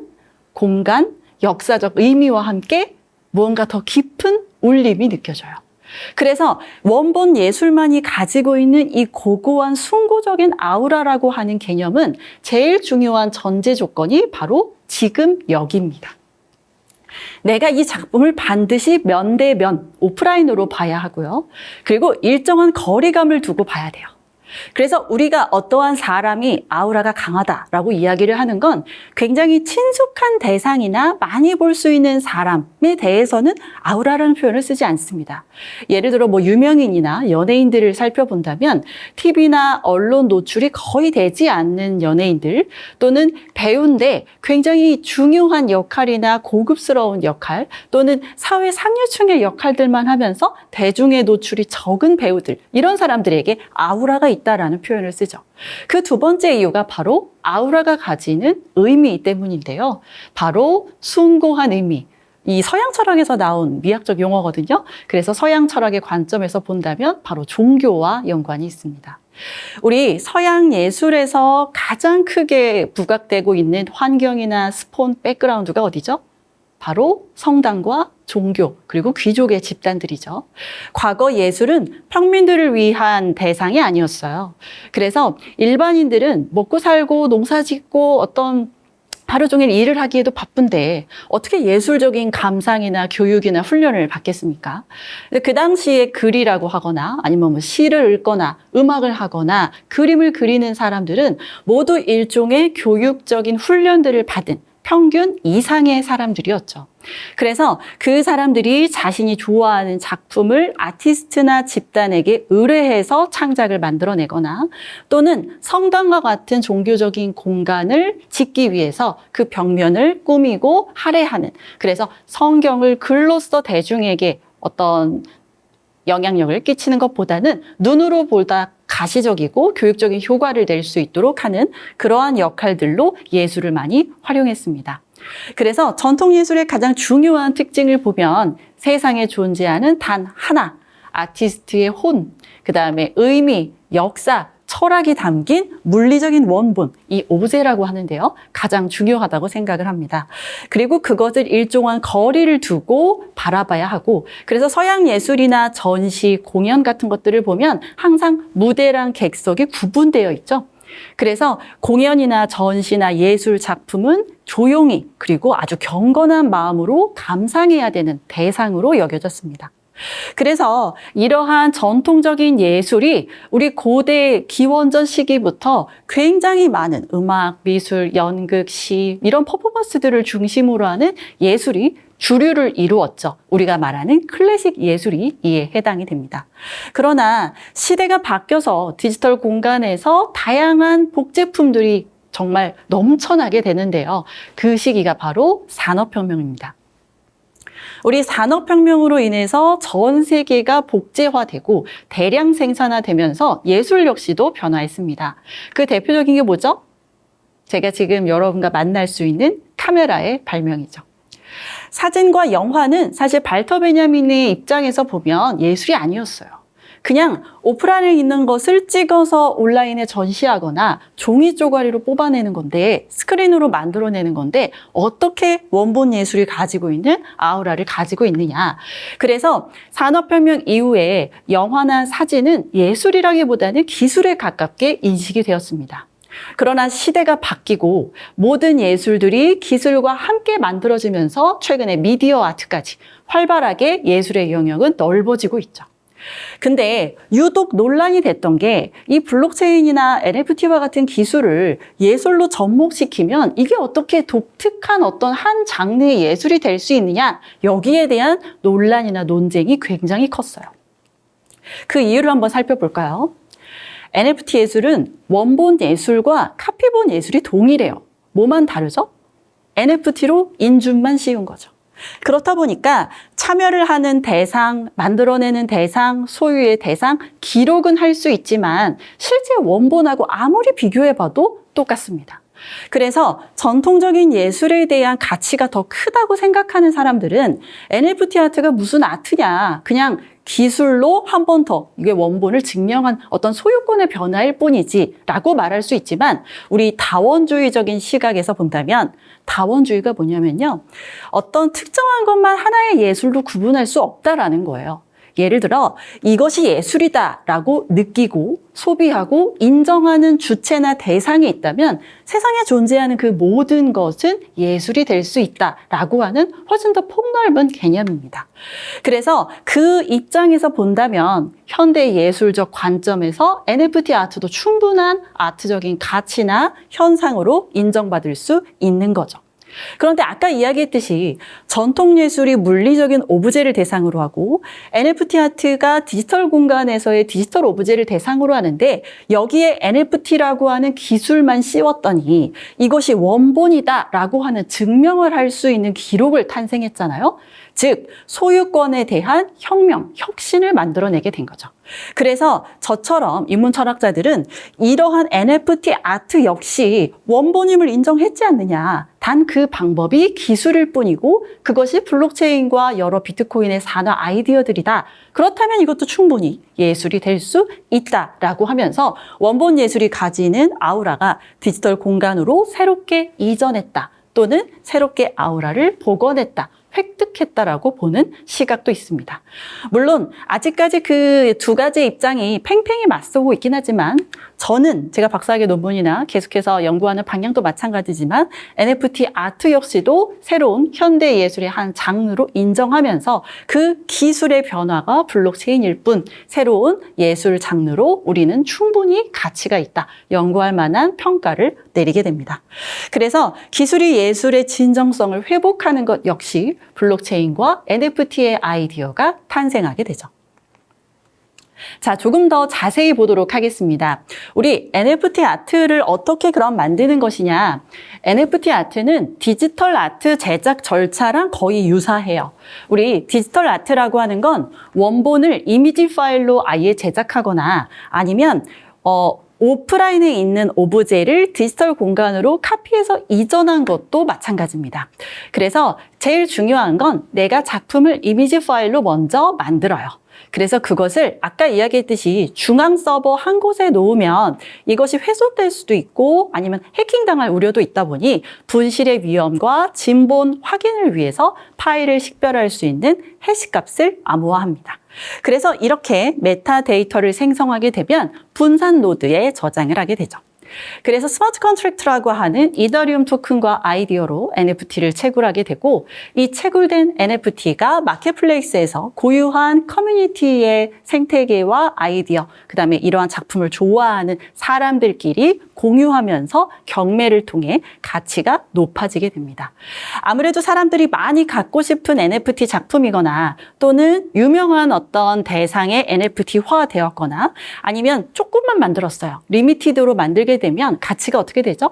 공간, 역사적 의미와 함께 무언가 더 깊은 울림이 느껴져요. 그래서 원본 예술만이 가지고 있는 이 고고한 숭고적인 아우라라고 하는 개념은 제일 중요한 전제 조건이 바로 지금 여기입니다. 내가 이 작품을 반드시 면대면 오프라인으로 봐야 하고요. 그리고 일정한 거리감을 두고 봐야 돼요. 그래서 우리가 어떠한 사람이 아우라가 강하다라고 이야기를 하는 건 굉장히 친숙한 대상이나 많이 볼 수 있는 사람에 대해서는 아우라라는 표현을 쓰지 않습니다. 예를 들어 뭐 유명인이나 연예인들을 살펴본다면 TV나 언론 노출이 거의 되지 않는 연예인들 또는 배우인데 굉장히 중요한 역할이나 고급스러운 역할 또는 사회 상류층의 역할들만 하면서 대중의 노출이 적은 배우들 이런 사람들에게 아우라가 있다라는 표현을 쓰죠. 그 두 번째 이유가 바로 아우라가 가지는 의미 때문인데요. 바로 숭고한 의미. 이 서양 철학에서 나온 미학적 용어거든요. 그래서 서양 철학의 관점에서 본다면 바로 종교와 연관이 있습니다. 우리 서양 예술에서 가장 크게 부각되고 있는 환경이나 스폰, 백그라운드가 어디죠? 바로 성당과 종교, 그리고 귀족의 집단들이죠. 과거 예술은 평민들을 위한 대상이 아니었어요. 그래서 일반인들은 먹고 살고 농사 짓고 어떤 하루 종일 일을 하기에도 바쁜데 어떻게 예술적인 감상이나 교육이나 훈련을 받겠습니까? 그 당시에 글이라고 하거나 아니면 뭐 시를 읽거나 음악을 하거나 그림을 그리는 사람들은 모두 일종의 교육적인 훈련들을 받은 평균 이상의 사람들이었죠. 그래서 그 사람들이 자신이 좋아하는 작품을 아티스트나 집단에게 의뢰해서 창작을 만들어내거나 또는 성당과 같은 종교적인 공간을 짓기 위해서 그 벽면을 꾸미고 할애하는, 그래서 성경을 글로써 대중에게 어떤 영향력을 끼치는 것보다는 눈으로 보다 가시적이고 교육적인 효과를 낼 수 있도록 하는 그러한 역할들로 예술을 많이 활용했습니다. 그래서 전통예술의 가장 중요한 특징을 보면 세상에 존재하는 단 하나, 아티스트의 혼, 그 다음에 의미, 역사, 철학이 담긴 물리적인 원본, 이 오브제라고 하는데요. 가장 중요하다고 생각을 합니다. 그리고 그것을 일정한 거리를 두고 바라봐야 하고, 그래서 서양 예술이나 전시, 공연 같은 것들을 보면 항상 무대랑 객석이 구분되어 있죠. 그래서 공연이나 전시나 예술 작품은 조용히 그리고 아주 경건한 마음으로 감상해야 되는 대상으로 여겨졌습니다. 그래서 이러한 전통적인 예술이 우리 고대 기원전 시기부터 굉장히 많은 음악, 미술, 연극, 시 이런 퍼포먼스들을 중심으로 하는 예술이 주류를 이루었죠. 우리가 말하는 클래식 예술이 이에 해당이 됩니다. 그러나 시대가 바뀌어서 디지털 공간에서 다양한 복제품들이 정말 넘쳐나게 되는데요. 그 시기가 바로 산업혁명입니다. 우리 산업혁명으로 인해서 전 세계가 복제화되고 대량 생산화되면서 예술 역시도 변화했습니다. 그 대표적인 게 뭐죠? 제가 지금 여러분과 만날 수 있는 카메라의 발명이죠. 사진과 영화는 사실 발터 베냐민의 입장에서 보면 예술이 아니었어요. 그냥 오프라인에 있는 것을 찍어서 온라인에 전시하거나 종이 쪼가리로 뽑아내는 건데, 스크린으로 만들어내는 건데 어떻게 원본 예술이 가지고 있는 아우라를 가지고 있느냐. 그래서 산업혁명 이후에 영화나 사진은 예술이라기보다는 기술에 가깝게 인식이 되었습니다. 그러나 시대가 바뀌고 모든 예술들이 기술과 함께 만들어지면서 최근에 미디어 아트까지 활발하게 예술의 영역은 넓어지고 있죠. 근데 유독 논란이 됐던 게 이 블록체인이나 NFT와 같은 기술을 예술로 접목시키면 이게 어떻게 독특한 어떤 한 장르의 예술이 될 수 있느냐, 여기에 대한 논란이나 논쟁이 굉장히 컸어요. 그 이유를 한번 살펴볼까요? NFT 예술은 원본 예술과 카피본 예술이 동일해요. 뭐만 다르죠? NFT로 인증만 씌운 거죠. 그렇다 보니까 참여를 하는 대상, 만들어내는 대상, 소유의 대상, 기록은 할 수 있지만 실제 원본하고 아무리 비교해봐도 똑같습니다. 그래서 전통적인 예술에 대한 가치가 더 크다고 생각하는 사람들은 NFT 아트가 무슨 아트냐, 그냥 기술로 한 번 더 이게 원본을 증명한 어떤 소유권의 변화일 뿐이지라고 말할 수 있지만 우리 다원주의적인 시각에서 본다면 다원주의가 뭐냐면요. 어떤 특정한 것만 하나의 예술로 구분할 수 없다라는 거예요. 예를 들어 이것이 예술이다라고 느끼고 소비하고 인정하는 주체나 대상이 있다면 세상에 존재하는 그 모든 것은 예술이 될 수 있다라고 하는 훨씬 더 폭넓은 개념입니다. 그래서 그 입장에서 본다면 현대 예술적 관점에서 NFT 아트도 충분한 아트적인 가치나 현상으로 인정받을 수 있는 거죠. 그런데 아까 이야기했듯이 전통 예술이 물리적인 오브제를 대상으로 하고 NFT 아트가 디지털 공간에서의 디지털 오브제를 대상으로 하는데 여기에 NFT라고 하는 기술만 씌웠더니 이것이 원본이다라고 하는 증명을 할 수 있는 기록을 탄생했잖아요. 즉 소유권에 대한 혁명, 혁신을 만들어내게 된 거죠. 그래서 저처럼 인문 철학자들은 이러한 NFT 아트 역시 원본임을 인정했지 않느냐. 단 그 방법이 기술일 뿐이고 그것이 블록체인과 여러 비트코인의 산화 아이디어들이다. 그렇다면 이것도 충분히 예술이 될 수 있다라고 하면서 원본 예술이 가지는 아우라가 디지털 공간으로 새롭게 이전했다. 또는 새롭게 아우라를 복원했다. 획득했다라고 보는 시각도 있습니다. 물론 아직까지 그 두 가지 입장이 팽팽히 맞서고 있긴 하지만 저는 제가 박사학위 논문이나 계속해서 연구하는 방향도 마찬가지지만 NFT 아트 역시도 새로운 현대 예술의 한 장르로 인정하면서 그 기술의 변화가 블록체인일 뿐 새로운 예술 장르로 우리는 충분히 가치가 있다. 연구할 만한 평가를 내리게 됩니다. 그래서 기술이 예술의 진정성을 회복하는 것 역시 블록체인과 NFT의 아이디어가 탄생하게 되죠. 자, 조금 더 자세히 보도록 하겠습니다. 우리 NFT 아트를 어떻게 그럼 만드는 것이냐? NFT 아트는 디지털 아트 제작 절차랑 거의 유사해요. 우리 디지털 아트라고 하는 건 원본을 이미지 파일로 아예 제작하거나 아니면 오프라인에 있는 오브제를 디지털 공간으로 카피해서 이전한 것도 마찬가지입니다. 그래서 제일 중요한 건 내가 작품을 이미지 파일로 먼저 만들어요. 그래서 그것을 아까 이야기했듯이 중앙 서버 한 곳에 놓으면 이것이 훼손될 수도 있고 아니면 해킹당할 우려도 있다 보니 분실의 위험과 진본 확인을 위해서 파일을 식별할 수 있는 해시값을 암호화합니다. 그래서 이렇게 메타데이터를 생성하게 되면 분산 노드에 저장을 하게 되죠. 그래서 스마트 컨트랙트라고 하는 이더리움 토큰과 아이디어로 NFT를 채굴하게 되고 이 채굴된 NFT가 마켓플레이스에서 고유한 커뮤니티의 생태계와 아이디어, 그다음에 이러한 작품을 좋아하는 사람들끼리 공유하면서 경매를 통해 가치가 높아지게 됩니다. 아무래도 사람들이 많이 갖고 싶은 NFT 작품이거나 또는 유명한 어떤 대상의 NFT화 되었거나 아니면 조금만 만들었어요. 리미티드로 만들게 되면 가치가 어떻게 되죠?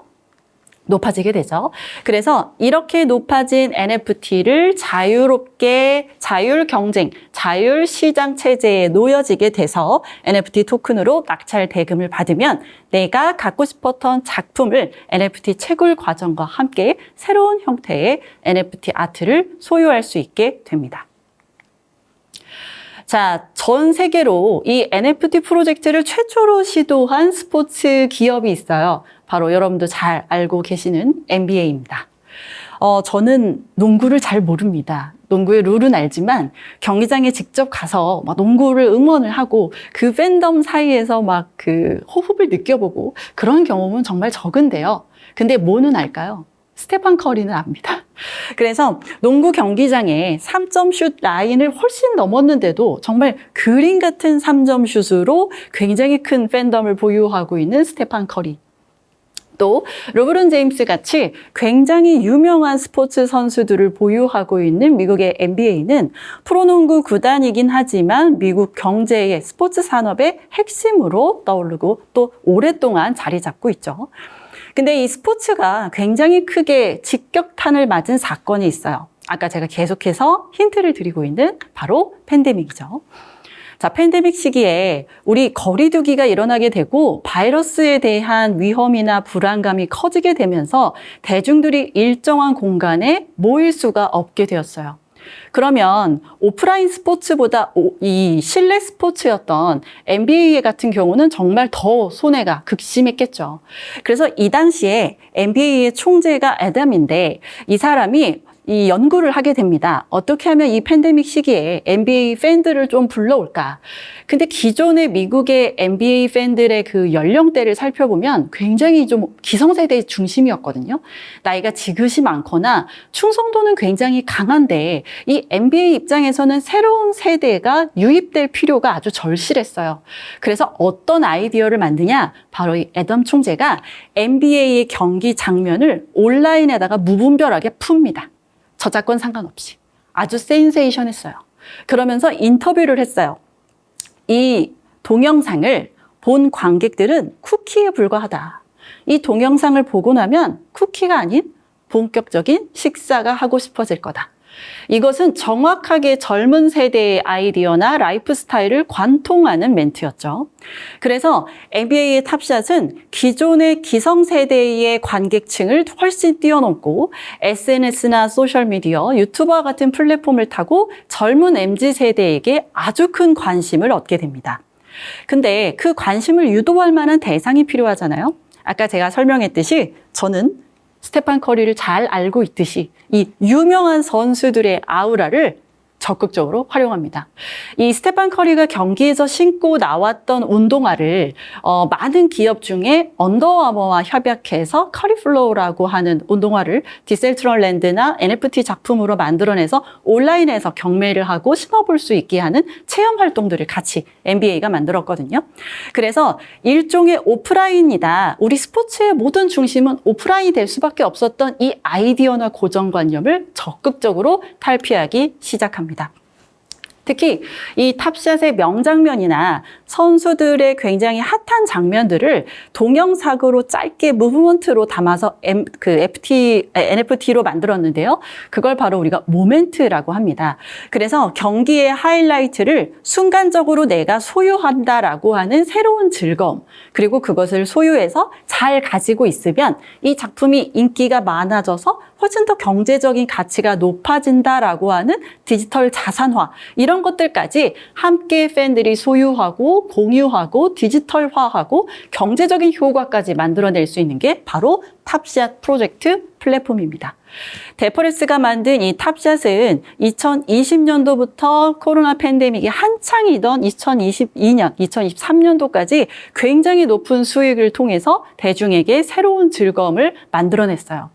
높아지게 되죠. 그래서 이렇게 높아진 NFT를 자유롭게 자율 경쟁, 자율 시장 체제에 놓여지게 돼서 NFT 토큰으로 낙찰 대금을 받으면 내가 갖고 싶었던 작품을 NFT 채굴 과정과 함께 새로운 형태의 NFT 아트를 소유할 수 있게 됩니다. 자, 전 세계로 이 NFT 프로젝트를 최초로 시도한 스포츠 기업이 있어요. 바로 여러분도 잘 알고 계시는 NBA입니다. 저는 농구를 잘 모릅니다. 농구의 룰은 알지만 경기장에 직접 가서 막 농구를 응원을 하고 그 팬덤 사이에서 막 그 호흡을 느껴보고 그런 경험은 정말 적은데요. 근데 뭐는 알까요? 스테판 커리는 압니다. 그래서 농구 경기장에 3점 슛 라인을 훨씬 넘었는데도 정말 그림 같은 3점 슛으로 굉장히 큰 팬덤을 보유하고 있는 스테판 커리. 또 르브론 제임스 같이 굉장히 유명한 스포츠 선수들을 보유하고 있는 미국의 NBA는 프로농구 구단이긴 하지만 미국 경제의 스포츠 산업의 핵심으로 떠오르고 또 오랫동안 자리 잡고 있죠. 근데 이 스포츠가 굉장히 크게 직격탄을 맞은 사건이 있어요. 아까 제가 계속해서 힌트를 드리고 있는 바로 팬데믹이죠. 자, 팬데믹 시기에 우리 거리두기가 일어나게 되고 바이러스에 대한 위험이나 불안감이 커지게 되면서 대중들이 일정한 공간에 모일 수가 없게 되었어요. 그러면 오프라인 스포츠보다 이 실내 스포츠였던 NBA 같은 경우는 정말 더 손해가 극심했겠죠. 그래서 이 당시에 NBA의 총재가 애덤인데 이 사람이 이 연구를 하게 됩니다. 어떻게 하면 이 팬데믹 시기에 NBA 팬들을 좀 불러올까? 근데 기존의 미국의 NBA 팬들의 그 연령대를 살펴보면 굉장히 좀 기성세대 중심이었거든요. 나이가 지긋이 많거나 충성도는 굉장히 강한데 이 NBA 입장에서는 새로운 세대가 유입될 필요가 아주 절실했어요. 그래서 어떤 아이디어를 만드냐? 바로 이 애덤 총재가 NBA의 경기 장면을 온라인에다가 무분별하게 풉니다. 저작권 상관없이. 아주 센세이션했어요. 그러면서 인터뷰를 했어요. 이 동영상을 본 관객들은 쿠키에 불과하다. 이 동영상을 보고 나면 쿠키가 아닌 본격적인 식사가 하고 싶어질 거다. 이것은 정확하게 젊은 세대의 아이디어나 라이프 스타일을 관통하는 멘트였죠. 그래서 NBA의 탑샷은 기존의 기성세대의 관객층을 훨씬 뛰어넘고 SNS나 소셜미디어, 유튜버와 같은 플랫폼을 타고 젊은 MZ세대에게 아주 큰 관심을 얻게 됩니다. 근데 그 관심을 유도할 만한 대상이 필요하잖아요. 아까 제가 설명했듯이 저는 스테판 커리를 잘 알고 있듯이 이 유명한 선수들의 아우라를 적극적으로 활용합니다. 이 스테판 커리가 경기에서 신고 나왔던 운동화를 많은 기업 중에 언더아머와 협약해서 커리플로우라고 하는 운동화를 디셀트럴랜드나 NFT 작품으로 만들어내서 온라인에서 경매를 하고 신어볼 수 있게 하는 체험 활동들을 같이 NBA가 만들었거든요. 그래서 일종의 오프라인이다. 우리 스포츠의 모든 중심은 오프라인이 될 수밖에 없었던 이 아이디어나 고정관념을 적극적으로 탈피하기 시작합니다. 특히 이 탑샷의 명장면이나 선수들의 굉장히 핫한 장면들을 동영상으로 짧게 무브먼트로 담아서 NFT로 만들었는데요. 그걸 바로 우리가 모멘트라고 합니다. 그래서 경기의 하이라이트를 순간적으로 내가 소유한다라고 하는 새로운 즐거움, 그리고 그것을 소유해서 잘 가지고 있으면 이 작품이 인기가 많아져서 훨씬 더 경제적인 가치가 높아진다라고 하는 디지털 자산화, 이런 것들까지 함께 팬들이 소유하고 공유하고 디지털화하고 경제적인 효과까지 만들어낼 수 있는 게 바로 탑샷 프로젝트 플랫폼입니다. 데퍼레스가 만든 이 탑샷은 2020년도부터 코로나 팬데믹이 한창이던 2022년, 2023년도까지 굉장히 높은 수익을 통해서 대중에게 새로운 즐거움을 만들어냈어요.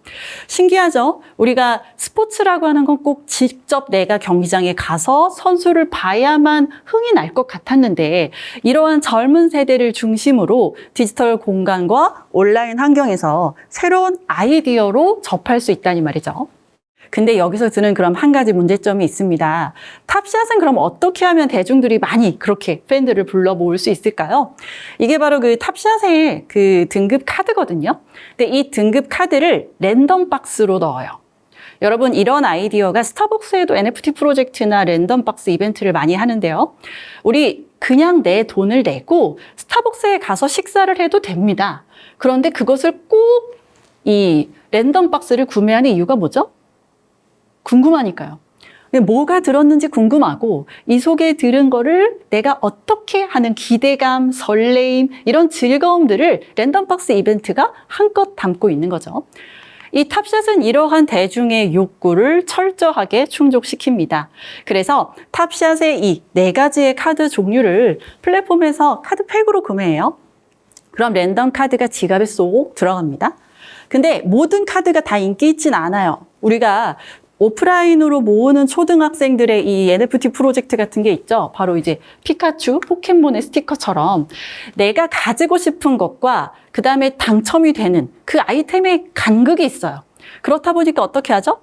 신기하죠? 우리가 스포츠라고 하는 건 꼭 직접 내가 경기장에 가서 선수를 봐야만 흥이 날 것 같았는데 이러한 젊은 세대를 중심으로 디지털 공간과 온라인 환경에서 새로운 아이디어로 접할 수 있다니 말이죠. 근데 여기서 드는 그럼 한 가지 문제점이 있습니다. 탑샷은 그럼 어떻게 하면 대중들이 많이 그렇게 팬들을 불러 모을 수 있을까요? 이게 바로 그 탑샷의 그 등급 카드거든요. 근데 이 등급 카드를 랜덤 박스로 넣어요. 여러분, 이런 아이디어가 스타벅스에도 NFT 프로젝트나 랜덤 박스 이벤트를 많이 하는데요. 우리 그냥 내 돈을 내고 스타벅스에 가서 식사를 해도 됩니다. 그런데 그것을 꼭 이 랜덤 박스를 구매하는 이유가 뭐죠? 궁금하니까요. 뭐가 들었는지 궁금하고 이 속에 들은 거를 내가 어떻게 하는 기대감, 설레임, 이런 즐거움들을 랜덤 박스 이벤트가 한껏 담고 있는 거죠. 이 탑샷은 이러한 대중의 욕구를 철저하게 충족시킵니다. 그래서 탑샷의 이 4가지의 카드 종류를 플랫폼에서 카드팩으로 구매해요. 그럼 랜덤 카드가 지갑에 쏙 들어갑니다. 근데 모든 카드가 다 인기 있진 않아요. 우리가 오프라인으로 모으는 초등학생들의 이 NFT 프로젝트 같은 게 있죠. 바로 이제 피카츄, 포켓몬의 스티커처럼 내가 가지고 싶은 것과 그 다음에 당첨이 되는 그 아이템의 간극이 있어요. 그렇다 보니까 어떻게 하죠?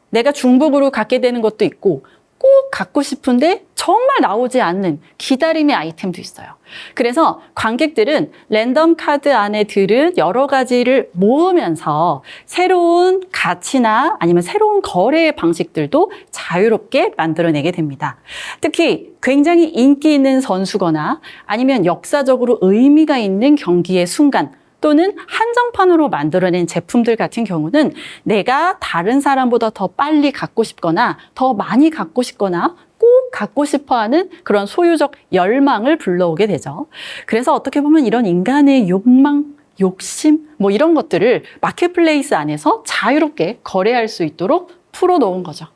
내가 중복으로 갖게 되는 것도 있고 꼭 갖고 싶은데 정말 나오지 않는 기다림의 아이템도 있어요. 그래서 관객들은 랜덤 카드 안에 들은 여러 가지를 모으면서 새로운 가치나 아니면 새로운 거래의 방식들도 자유롭게 만들어내게 됩니다. 특히 굉장히 인기 있는 선수거나 아니면 역사적으로 의미가 있는 경기의 순간, 또는 한정판으로 만들어낸 제품들 같은 경우는 내가 다른 사람보다 더 빨리 갖고 싶거나 더 많이 갖고 싶거나 꼭 갖고 싶어하는 그런 소유적 열망을 불러오게 되죠. 그래서 어떻게 보면 이런 인간의 욕망, 욕심 뭐 이런 것들을 마켓플레이스 안에서 자유롭게 거래할 수 있도록 풀어놓은 거죠.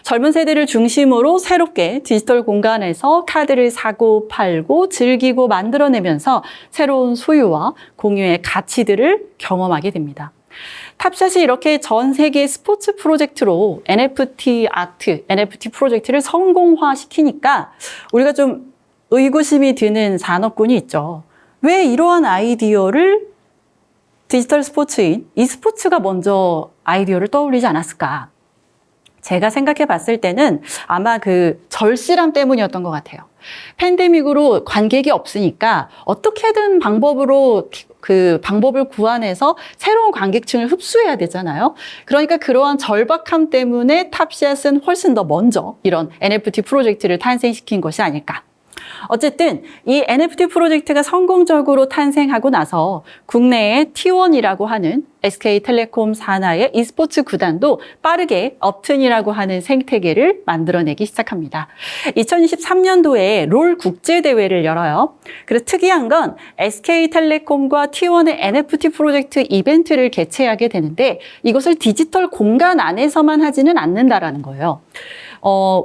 젊은 세대를 중심으로 새롭게 디지털 공간에서 카드를 사고 팔고 즐기고 만들어내면서 새로운 소유와 공유의 가치들을 경험하게 됩니다. 탑샷이 이렇게 전 세계 스포츠 프로젝트로 NFT 아트, NFT 프로젝트를 성공화시키니까 우리가 좀 의구심이 드는 산업군이 있죠. 왜 이러한 아이디어를 디지털 스포츠인 e스포츠가 먼저 아이디어를 떠올리지 않았을까? 제가 생각해 봤을 때는 아마 그 절실함 때문이었던 것 같아요. 팬데믹으로 관객이 없으니까 어떻게든 방법을 구안해서 새로운 관객층을 흡수해야 되잖아요. 그러니까 그러한 절박함 때문에 탑샷은 훨씬 더 먼저 이런 NFT 프로젝트를 탄생시킨 것이 아닐까. 어쨌든 이 NFT 프로젝트가 성공적으로 탄생하고 나서 국내에 T1이라고 하는 SK텔레콤 산하의 e스포츠 구단도 빠르게 업튼이라고 하는 생태계를 만들어내기 시작합니다. 2023년도에 롤 국제대회를 열어요. 그래서 특이한 건 SK텔레콤과 T1의 NFT 프로젝트 이벤트를 개최하게 되는데 이것을 디지털 공간 안에서만 하지는 않는다라는 거예요.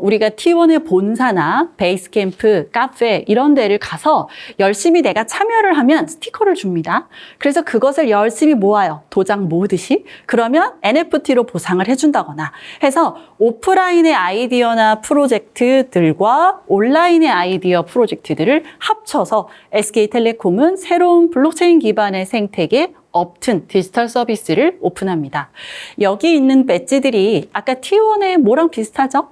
우리가 T1의 본사나 베이스캠프, 카페 이런 데를 가서 열심히 내가 참여를 하면 스티커를 줍니다. 그래서 그것을 열심히 모아요. 도장 모으듯이. 그러면 NFT로 보상을 해준다거나 해서 오프라인의 아이디어나 프로젝트들과 온라인의 아이디어 프로젝트들을 합쳐서 SK텔레콤은 새로운 블록체인 기반의 생태계 업튼 디지털 서비스를 오픈합니다. 여기 있는 배지들이 아까 T1의 뭐랑 비슷하죠?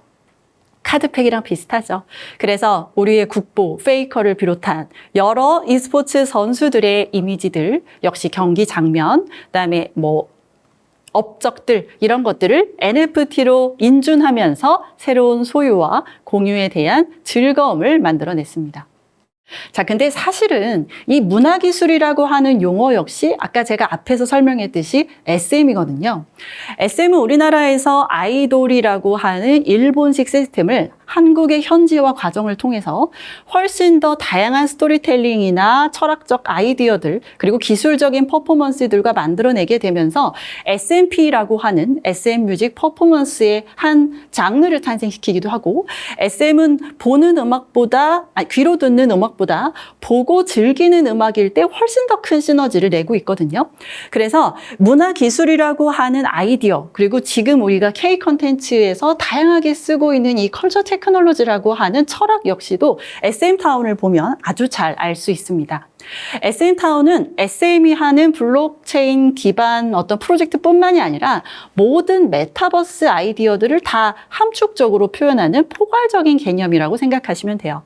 카드팩이랑 비슷하죠. 그래서 우리의 국보, 페이커를 비롯한 여러 e스포츠 선수들의 이미지들, 역시 경기 장면, 그다음에 뭐 업적들 이런 것들을 NFT로 인준하면서 새로운 소유와 공유에 대한 즐거움을 만들어냈습니다. 자, 근데 사실은 이 문화기술이라고 하는 용어 역시 아까 제가 앞에서 설명했듯이 SM이거든요. SM은 우리나라에서 아이돌이라고 하는 일본식 시스템을 한국의 현지화 과정을 통해서 훨씬 더 다양한 스토리텔링이나 철학적 아이디어들 그리고 기술적인 퍼포먼스들과 만들어내게 되면서 SMP라고 하는 SM 뮤직 퍼포먼스의 한 장르를 탄생시키기도 하고 SM은 보는 음악보다 귀로 듣는 음악보다 보고 즐기는 음악일 때 훨씬 더 큰 시너지를 내고 있거든요. 그래서 문화기술이라고 하는 아이디어 그리고 지금 우리가 K 컨텐츠에서 다양하게 쓰고 있는 이 컬처 테크놀로지라고 하는 철학 역시도 SM타운을 보면 아주 잘 알 수 있습니다. SM타운은 SM이 하는 블록체인 기반 어떤 프로젝트뿐만이 아니라 모든 메타버스 아이디어들을 다 함축적으로 표현하는 포괄적인 개념이라고 생각하시면 돼요.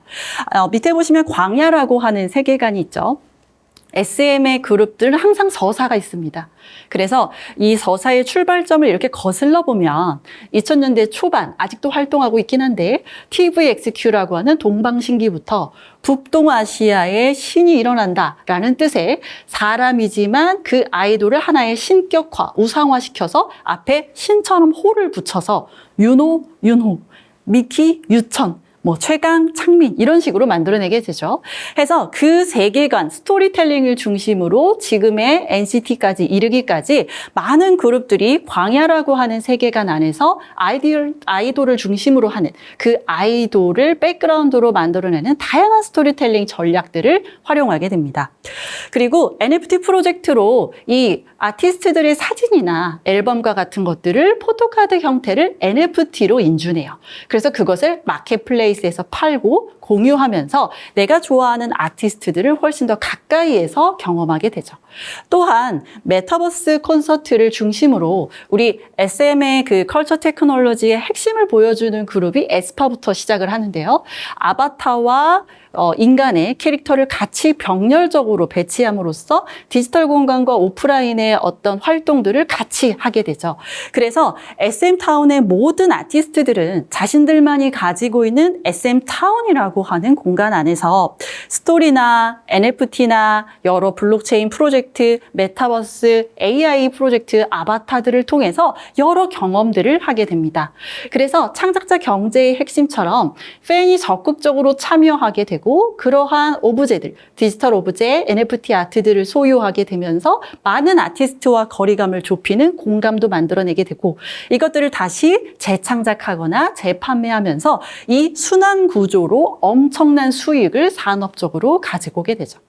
밑에 보시면 광야라고 하는 세계관이 있죠. SM의 그룹들은 항상 서사가 있습니다. 그래서 이 서사의 출발점을 이렇게 거슬러 보면 2000년대 초반 아직도 활동하고 있긴 한데 TVXQ라고 하는 동방신기부터 북동아시아에 신이 일어난다라는 뜻의 사람이지만 그 아이돌을 하나의 신격화, 우상화시켜서 앞에 신처럼 호를 붙여서 윤호, 미키, 유천 뭐 최강, 창민 이런 식으로 만들어내게 되죠. 해서 그 세계관, 스토리텔링을 중심으로 지금의 NCT까지 이르기까지 많은 그룹들이 광야라고 하는 세계관 안에서 아이돌을 중심으로 하는 그 아이돌을 백그라운드로 만들어내는 다양한 스토리텔링 전략들을 활용하게 됩니다. 그리고 NFT 프로젝트로 이 아티스트들의 사진이나 앨범과 같은 것들을 포토카드 형태를 NFT로 인준해요. 그래서 그것을 마켓플레이스에서 팔고 공유하면서 내가 좋아하는 아티스트들을 훨씬 더 가까이에서 경험하게 되죠. 또한 메타버스 콘서트를 중심으로 우리 SM의 그 컬처 테크놀로지의 핵심을 보여주는 그룹이 에스파부터 시작을 하는데요. 아바타와 인간의 캐릭터를 같이 병렬적으로 배치함으로써 디지털 공간과 오프라인의 어떤 활동들을 같이 하게 되죠. 그래서 SM타운의 모든 아티스트들은 자신들만이 가지고 있는 SM타운이라고 NFT라고 하는 공간 안에서 스토리나 NFT나 여러 블록체인 프로젝트, 메타버스, AI 프로젝트, 아바타들을 통해서 여러 경험들을 하게 됩니다. 그래서 창작자 경제의 핵심처럼 팬이 적극적으로 참여하게 되고 그러한 오브제들, 디지털 오브제, NFT 아트들을 소유하게 되면서 많은 아티스트와 거리감을 좁히는 공감도 만들어내게 되고 이것들을 다시 재창작하거나 재판매하면서 이 순환 구조로 엄청난 수익을 산업적으로 가지고 오게 되죠.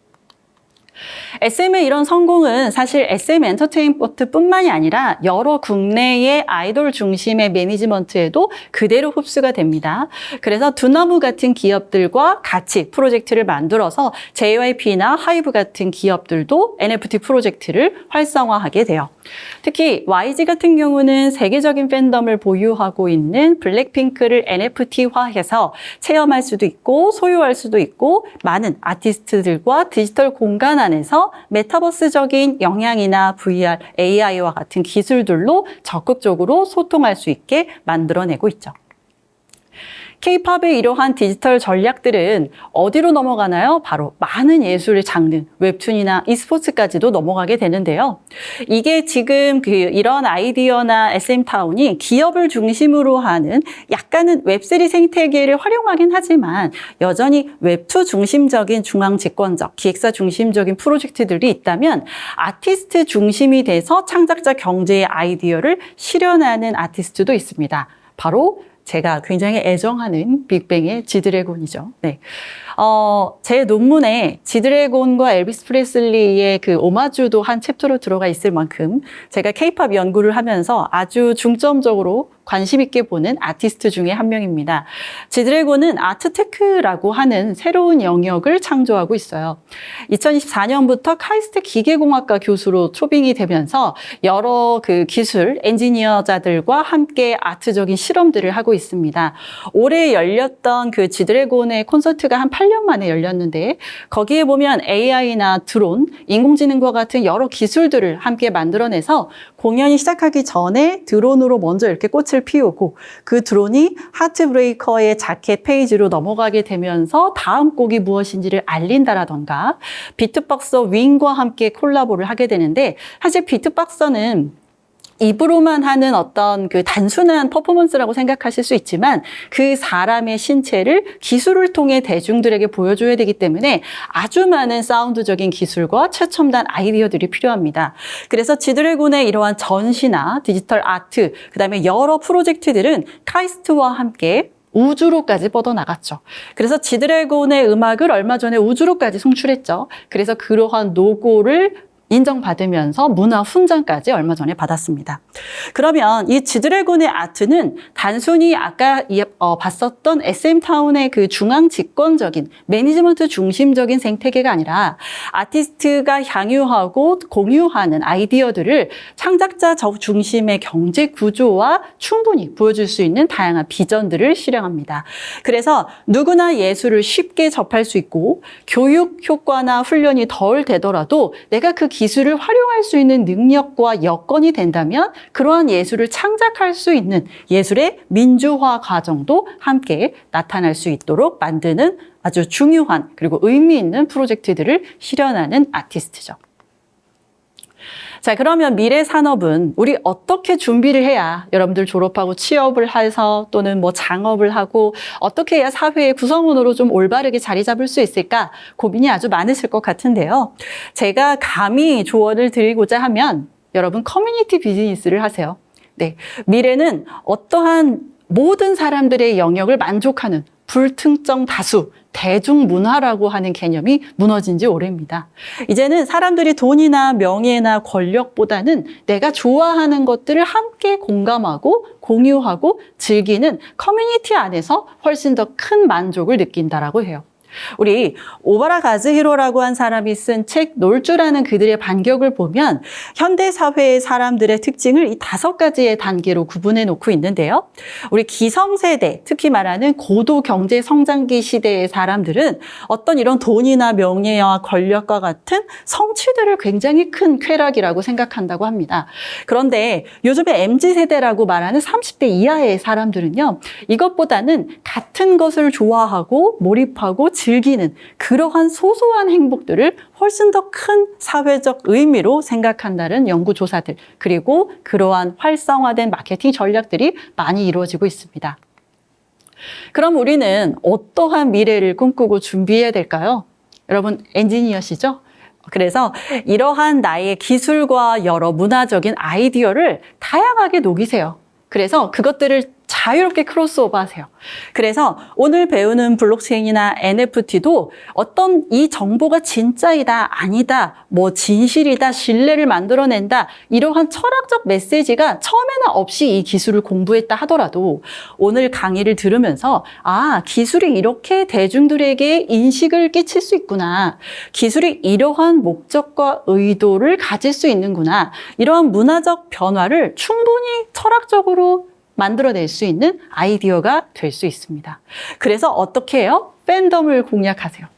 SM의 이런 성공은 사실 SM 엔터테인먼트뿐만이 아니라 여러 국내의 아이돌 중심의 매니지먼트에도 그대로 흡수가 됩니다. 그래서 두나무 같은 기업들과 같이 프로젝트를 만들어서 JYP나 하이브 같은 기업들도 NFT 프로젝트를 활성화하게 돼요. 특히 YG 같은 경우는 세계적인 팬덤을 보유하고 있는 블랙핑크를 NFT화해서 체험할 수도 있고 소유할 수도 있고 많은 아티스트들과 디지털 공간 안에서 메타버스적인 영향이나 VR, AI와 같은 기술들로 적극적으로 소통할 수 있게 만들어내고 있죠. K-팝의 이러한 디지털 전략들은 어디로 넘어가나요? 바로 많은 예술의 장르, 웹툰이나 e스포츠까지도 넘어가게 되는데요. 이게 지금 이런 아이디어나 SM타운이 기업을 중심으로 하는 약간은 웹3 생태계를 활용하긴 하지만 여전히 웹2 중심적인 중앙집권적, 기획사 중심적인 프로젝트들이 있다면 아티스트 중심이 돼서 창작자 경제의 아이디어를 실현하는 아티스트도 있습니다. 바로 제가 굉장히 애정하는 빅뱅의 지드래곤이죠. 네. 제 논문에 지드래곤과 엘비스 프레슬리의 그 오마주도 한 챕터로 들어가 있을 만큼 제가 K-팝 연구를 하면서 아주 중점적으로 관심 있게 보는 아티스트 중에 한 명입니다. 지드래곤은 아트테크라고 하는 새로운 영역을 창조하고 있어요. 2024년부터 카이스트 기계공학과 교수로 초빙이 되면서 여러 그 기술 엔지니어자들과 함께 아트적인 실험들을 하고 있습니다. 올해 열렸던 그 지드래곤의 콘서트가 한 8년 만에 열렸는데 거기에 보면 AI나 드론, 인공지능과 같은 여러 기술들을 함께 만들어내서 공연이 시작하기 전에 드론으로 먼저 이렇게 꽃을 피우고 그 드론이 하트브레이커의 자켓 페이지로 넘어가게 되면서 다음 곡이 무엇인지를 알린다라던가 비트박서 윙과 함께 콜라보를 하게 되는데 사실 비트박서는 입으로만 하는 어떤 그 단순한 퍼포먼스라고 생각하실 수 있지만 그 사람의 신체를 기술을 통해 대중들에게 보여줘야 되기 때문에 아주 많은 사운드적인 기술과 최첨단 아이디어들이 필요합니다. 그래서 지드래곤의 이러한 전시나 디지털 아트, 그다음에 여러 프로젝트들은 카이스트와 함께 우주로까지 뻗어나갔죠. 그래서 지드래곤의 음악을 얼마 전에 우주로까지 송출했죠. 그래서 그러한 노고를 인정받으면서 문화 훈장까지 얼마 전에 받았습니다. 그러면 이 지드래곤의 아트는 단순히 아까 봤었던 SM타운의 그 중앙 집권적인 매니지먼트 중심적인 생태계가 아니라 아티스트가 향유하고 공유하는 아이디어들을 창작자 중심의 경제 구조와 충분히 보여줄 수 있는 다양한 비전들을 실행합니다. 그래서 누구나 예술을 쉽게 접할 수 있고 교육 효과나 훈련이 덜 되더라도 내가 그 기술을 활용할 수 있는 능력과 여건이 된다면 그러한 예술을 창작할 수 있는 예술의 민주화 과정도 함께 나타날 수 있도록 만드는 아주 중요한 그리고 의미 있는 프로젝트들을 실현하는 아티스트죠. 자, 그러면 미래 산업은 우리 어떻게 준비를 해야 여러분들 졸업하고 취업을 해서 또는 뭐 장업을 하고 어떻게 해야 사회의 구성원으로 좀 올바르게 자리 잡을 수 있을까 고민이 아주 많으실 것 같은데요. 제가 감히 조언을 드리고자 하면 여러분 커뮤니티 비즈니스를 하세요. 네, 미래는 어떠한 모든 사람들의 영역을 만족하는 불특정 다수, 대중문화라고 하는 개념이 무너진 지 오래입니다. 이제는 사람들이 돈이나 명예나 권력보다는 내가 좋아하는 것들을 함께 공감하고 공유하고 즐기는 커뮤니티 안에서 훨씬 더 큰 만족을 느낀다라고 해요. 우리 오바라 가즈히로라고 한 사람이 쓴 책 놀주라는 그들의 반격을 보면 현대 사회의 사람들의 특징을 이 5가지의 단계로 구분해 놓고 있는데요. 우리 기성세대, 특히 말하는 고도 경제 성장기 시대의 사람들은 어떤 이런 돈이나 명예와 권력과 같은 성취들을 굉장히 큰 쾌락이라고 생각한다고 합니다. 그런데 요즘에 MZ세대라고 말하는 30대 이하의 사람들은요, 이것보다는 같은 것을 좋아하고 몰입하고 즐기는 그러한 소소한 행복들을 훨씬 더 큰 사회적 의미로 생각한다는 연구조사들, 그리고 그러한 활성화된 마케팅 전략들이 많이 이루어지고 있습니다. 그럼 우리는 어떠한 미래를 꿈꾸고 준비해야 될까요? 여러분, 엔지니어시죠? 그래서 이러한 나의 기술과 여러 문화적인 아이디어를 다양하게 녹이세요. 그래서 그것들을 자유롭게 크로스오버 하세요. 그래서 오늘 배우는 블록체인이나 NFT도 어떤 이 정보가 진짜이다, 아니다, 뭐 진실이다, 신뢰를 만들어낸다, 이러한 철학적 메시지가 처음에는 없이 이 기술을 공부했다 하더라도 오늘 강의를 들으면서 아, 기술이 이렇게 대중들에게 인식을 끼칠 수 있구나. 기술이 이러한 목적과 의도를 가질 수 있는구나. 이러한 문화적 변화를 충분히 철학적으로 만들어낼 수 있는 아이디어가 될 수 있습니다. 그래서 어떻게 해요? 팬덤을 공략하세요.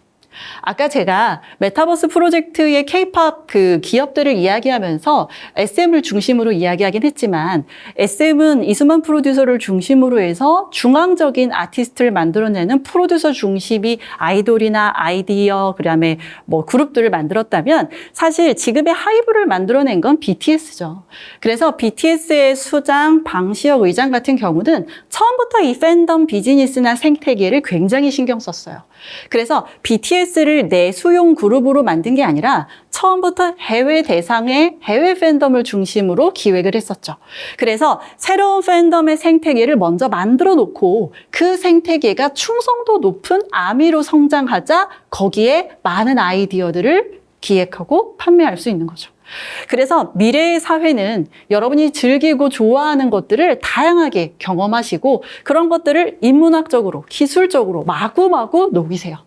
아까 제가 메타버스 프로젝트의 K-팝 그 기업들을 이야기하면서 SM을 중심으로 이야기하긴 했지만 SM은 이수만 프로듀서를 중심으로 해서 중앙적인 아티스트를 만들어내는 프로듀서 중심이 아이돌이나 아이디어 그다음에 뭐 그룹들을 만들었다면 사실 지금의 하이브를 만들어낸 건 BTS죠. 그래서 BTS의 수장, 방시혁 의장 같은 경우는 처음부터 이 팬덤 비즈니스나 생태계를 굉장히 신경 썼어요. 그래서 BTS를 내 수용 그룹으로 만든 게 아니라 처음부터 해외 대상의 해외 팬덤을 중심으로 기획을 했었죠. 그래서 새로운 팬덤의 생태계를 먼저 만들어 놓고 그 생태계가 충성도 높은 아미로 성장하자 거기에 많은 아이디어들을 기획하고 판매할 수 있는 거죠. 그래서 미래의 사회는 여러분이 즐기고 좋아하는 것들을 다양하게 경험하시고 그런 것들을 인문학적으로, 기술적으로 마구마구 녹이세요.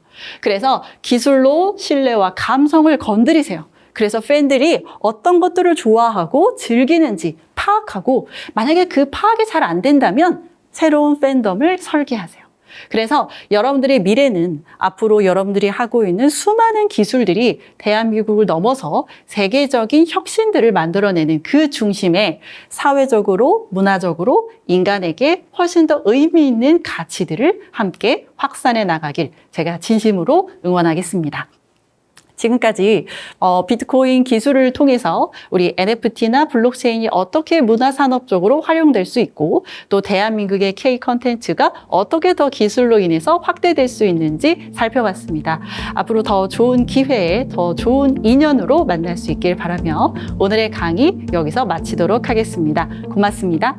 그래서 기술로 신뢰와 감성을 건드리세요. 그래서 팬들이 어떤 것들을 좋아하고 즐기는지 파악하고 만약에 그 파악이 잘 안 된다면 새로운 팬덤을 설계하세요. 그래서 여러분들의 미래는 앞으로 여러분들이 하고 있는 수많은 기술들이 대한민국을 넘어서 세계적인 혁신들을 만들어내는 그 중심에 사회적으로, 문화적으로 인간에게 훨씬 더 의미 있는 가치들을 함께 확산해 나가길 제가 진심으로 응원하겠습니다. 지금까지 비트코인 기술을 통해서 우리 NFT나 블록체인이 어떻게 문화산업적으로 활용될 수 있고 또 대한민국의 K 컨텐츠가 어떻게 더 기술로 인해서 확대될 수 있는지 살펴봤습니다. 앞으로 더 좋은 기회에 더 좋은 인연으로 만날 수 있길 바라며 오늘의 강의 여기서 마치도록 하겠습니다. 고맙습니다.